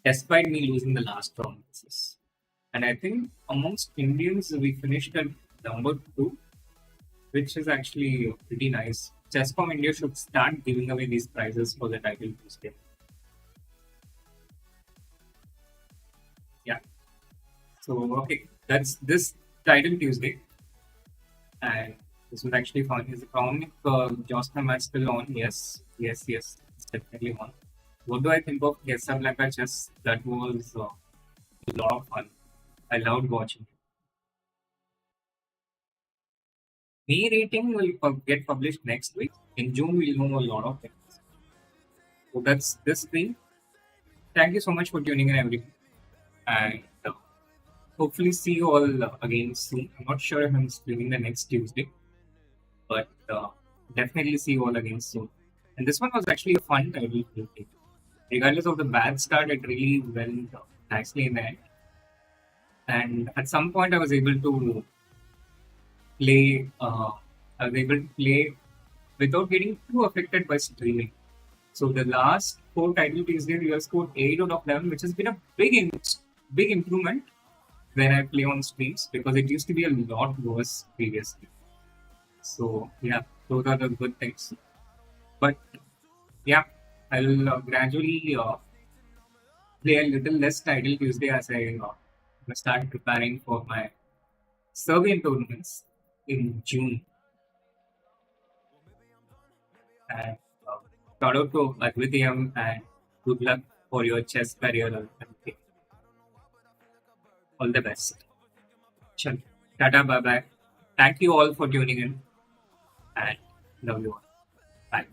despite me losing the last round. And I think amongst Indians, we finished at number two, which is actually pretty nice. Chess.com India should start giving away these prizes for the title Tuesday. Yeah. So, okay, that's this title Tuesday. And this was actually fun. Is the comic Jostna match still on? Yes, yes, yes. It's definitely on. What do I think of Casablanca chess? That was a lot of fun. I loved watching it. May rating will get published next week. In June, we'll know a lot of things. So that's this thing. Thank you so much for tuning in, everyone. And hopefully, see you all again soon. I'm not sure if I'm streaming the next Tuesday, but definitely see you all again soon. And this one was actually a fun title to play. Regardless of the bad start, it really went nicely in the end. And at some point, I was able to play. I was able to play without getting too affected by streaming. So the last four title Tuesday, we have scored 8 out of 11, which has been a big improvement when I play on streams because it used to be a lot worse previously. So yeah, those are the good things. But yeah, I'll gradually play a little less title Tuesday as I start preparing for my Serbian tournaments in June. And shout out to Advitiyam and good luck for your chess career. All the best. Chal. Tata, bye bye. Thank you all for tuning in and love you all. Bye.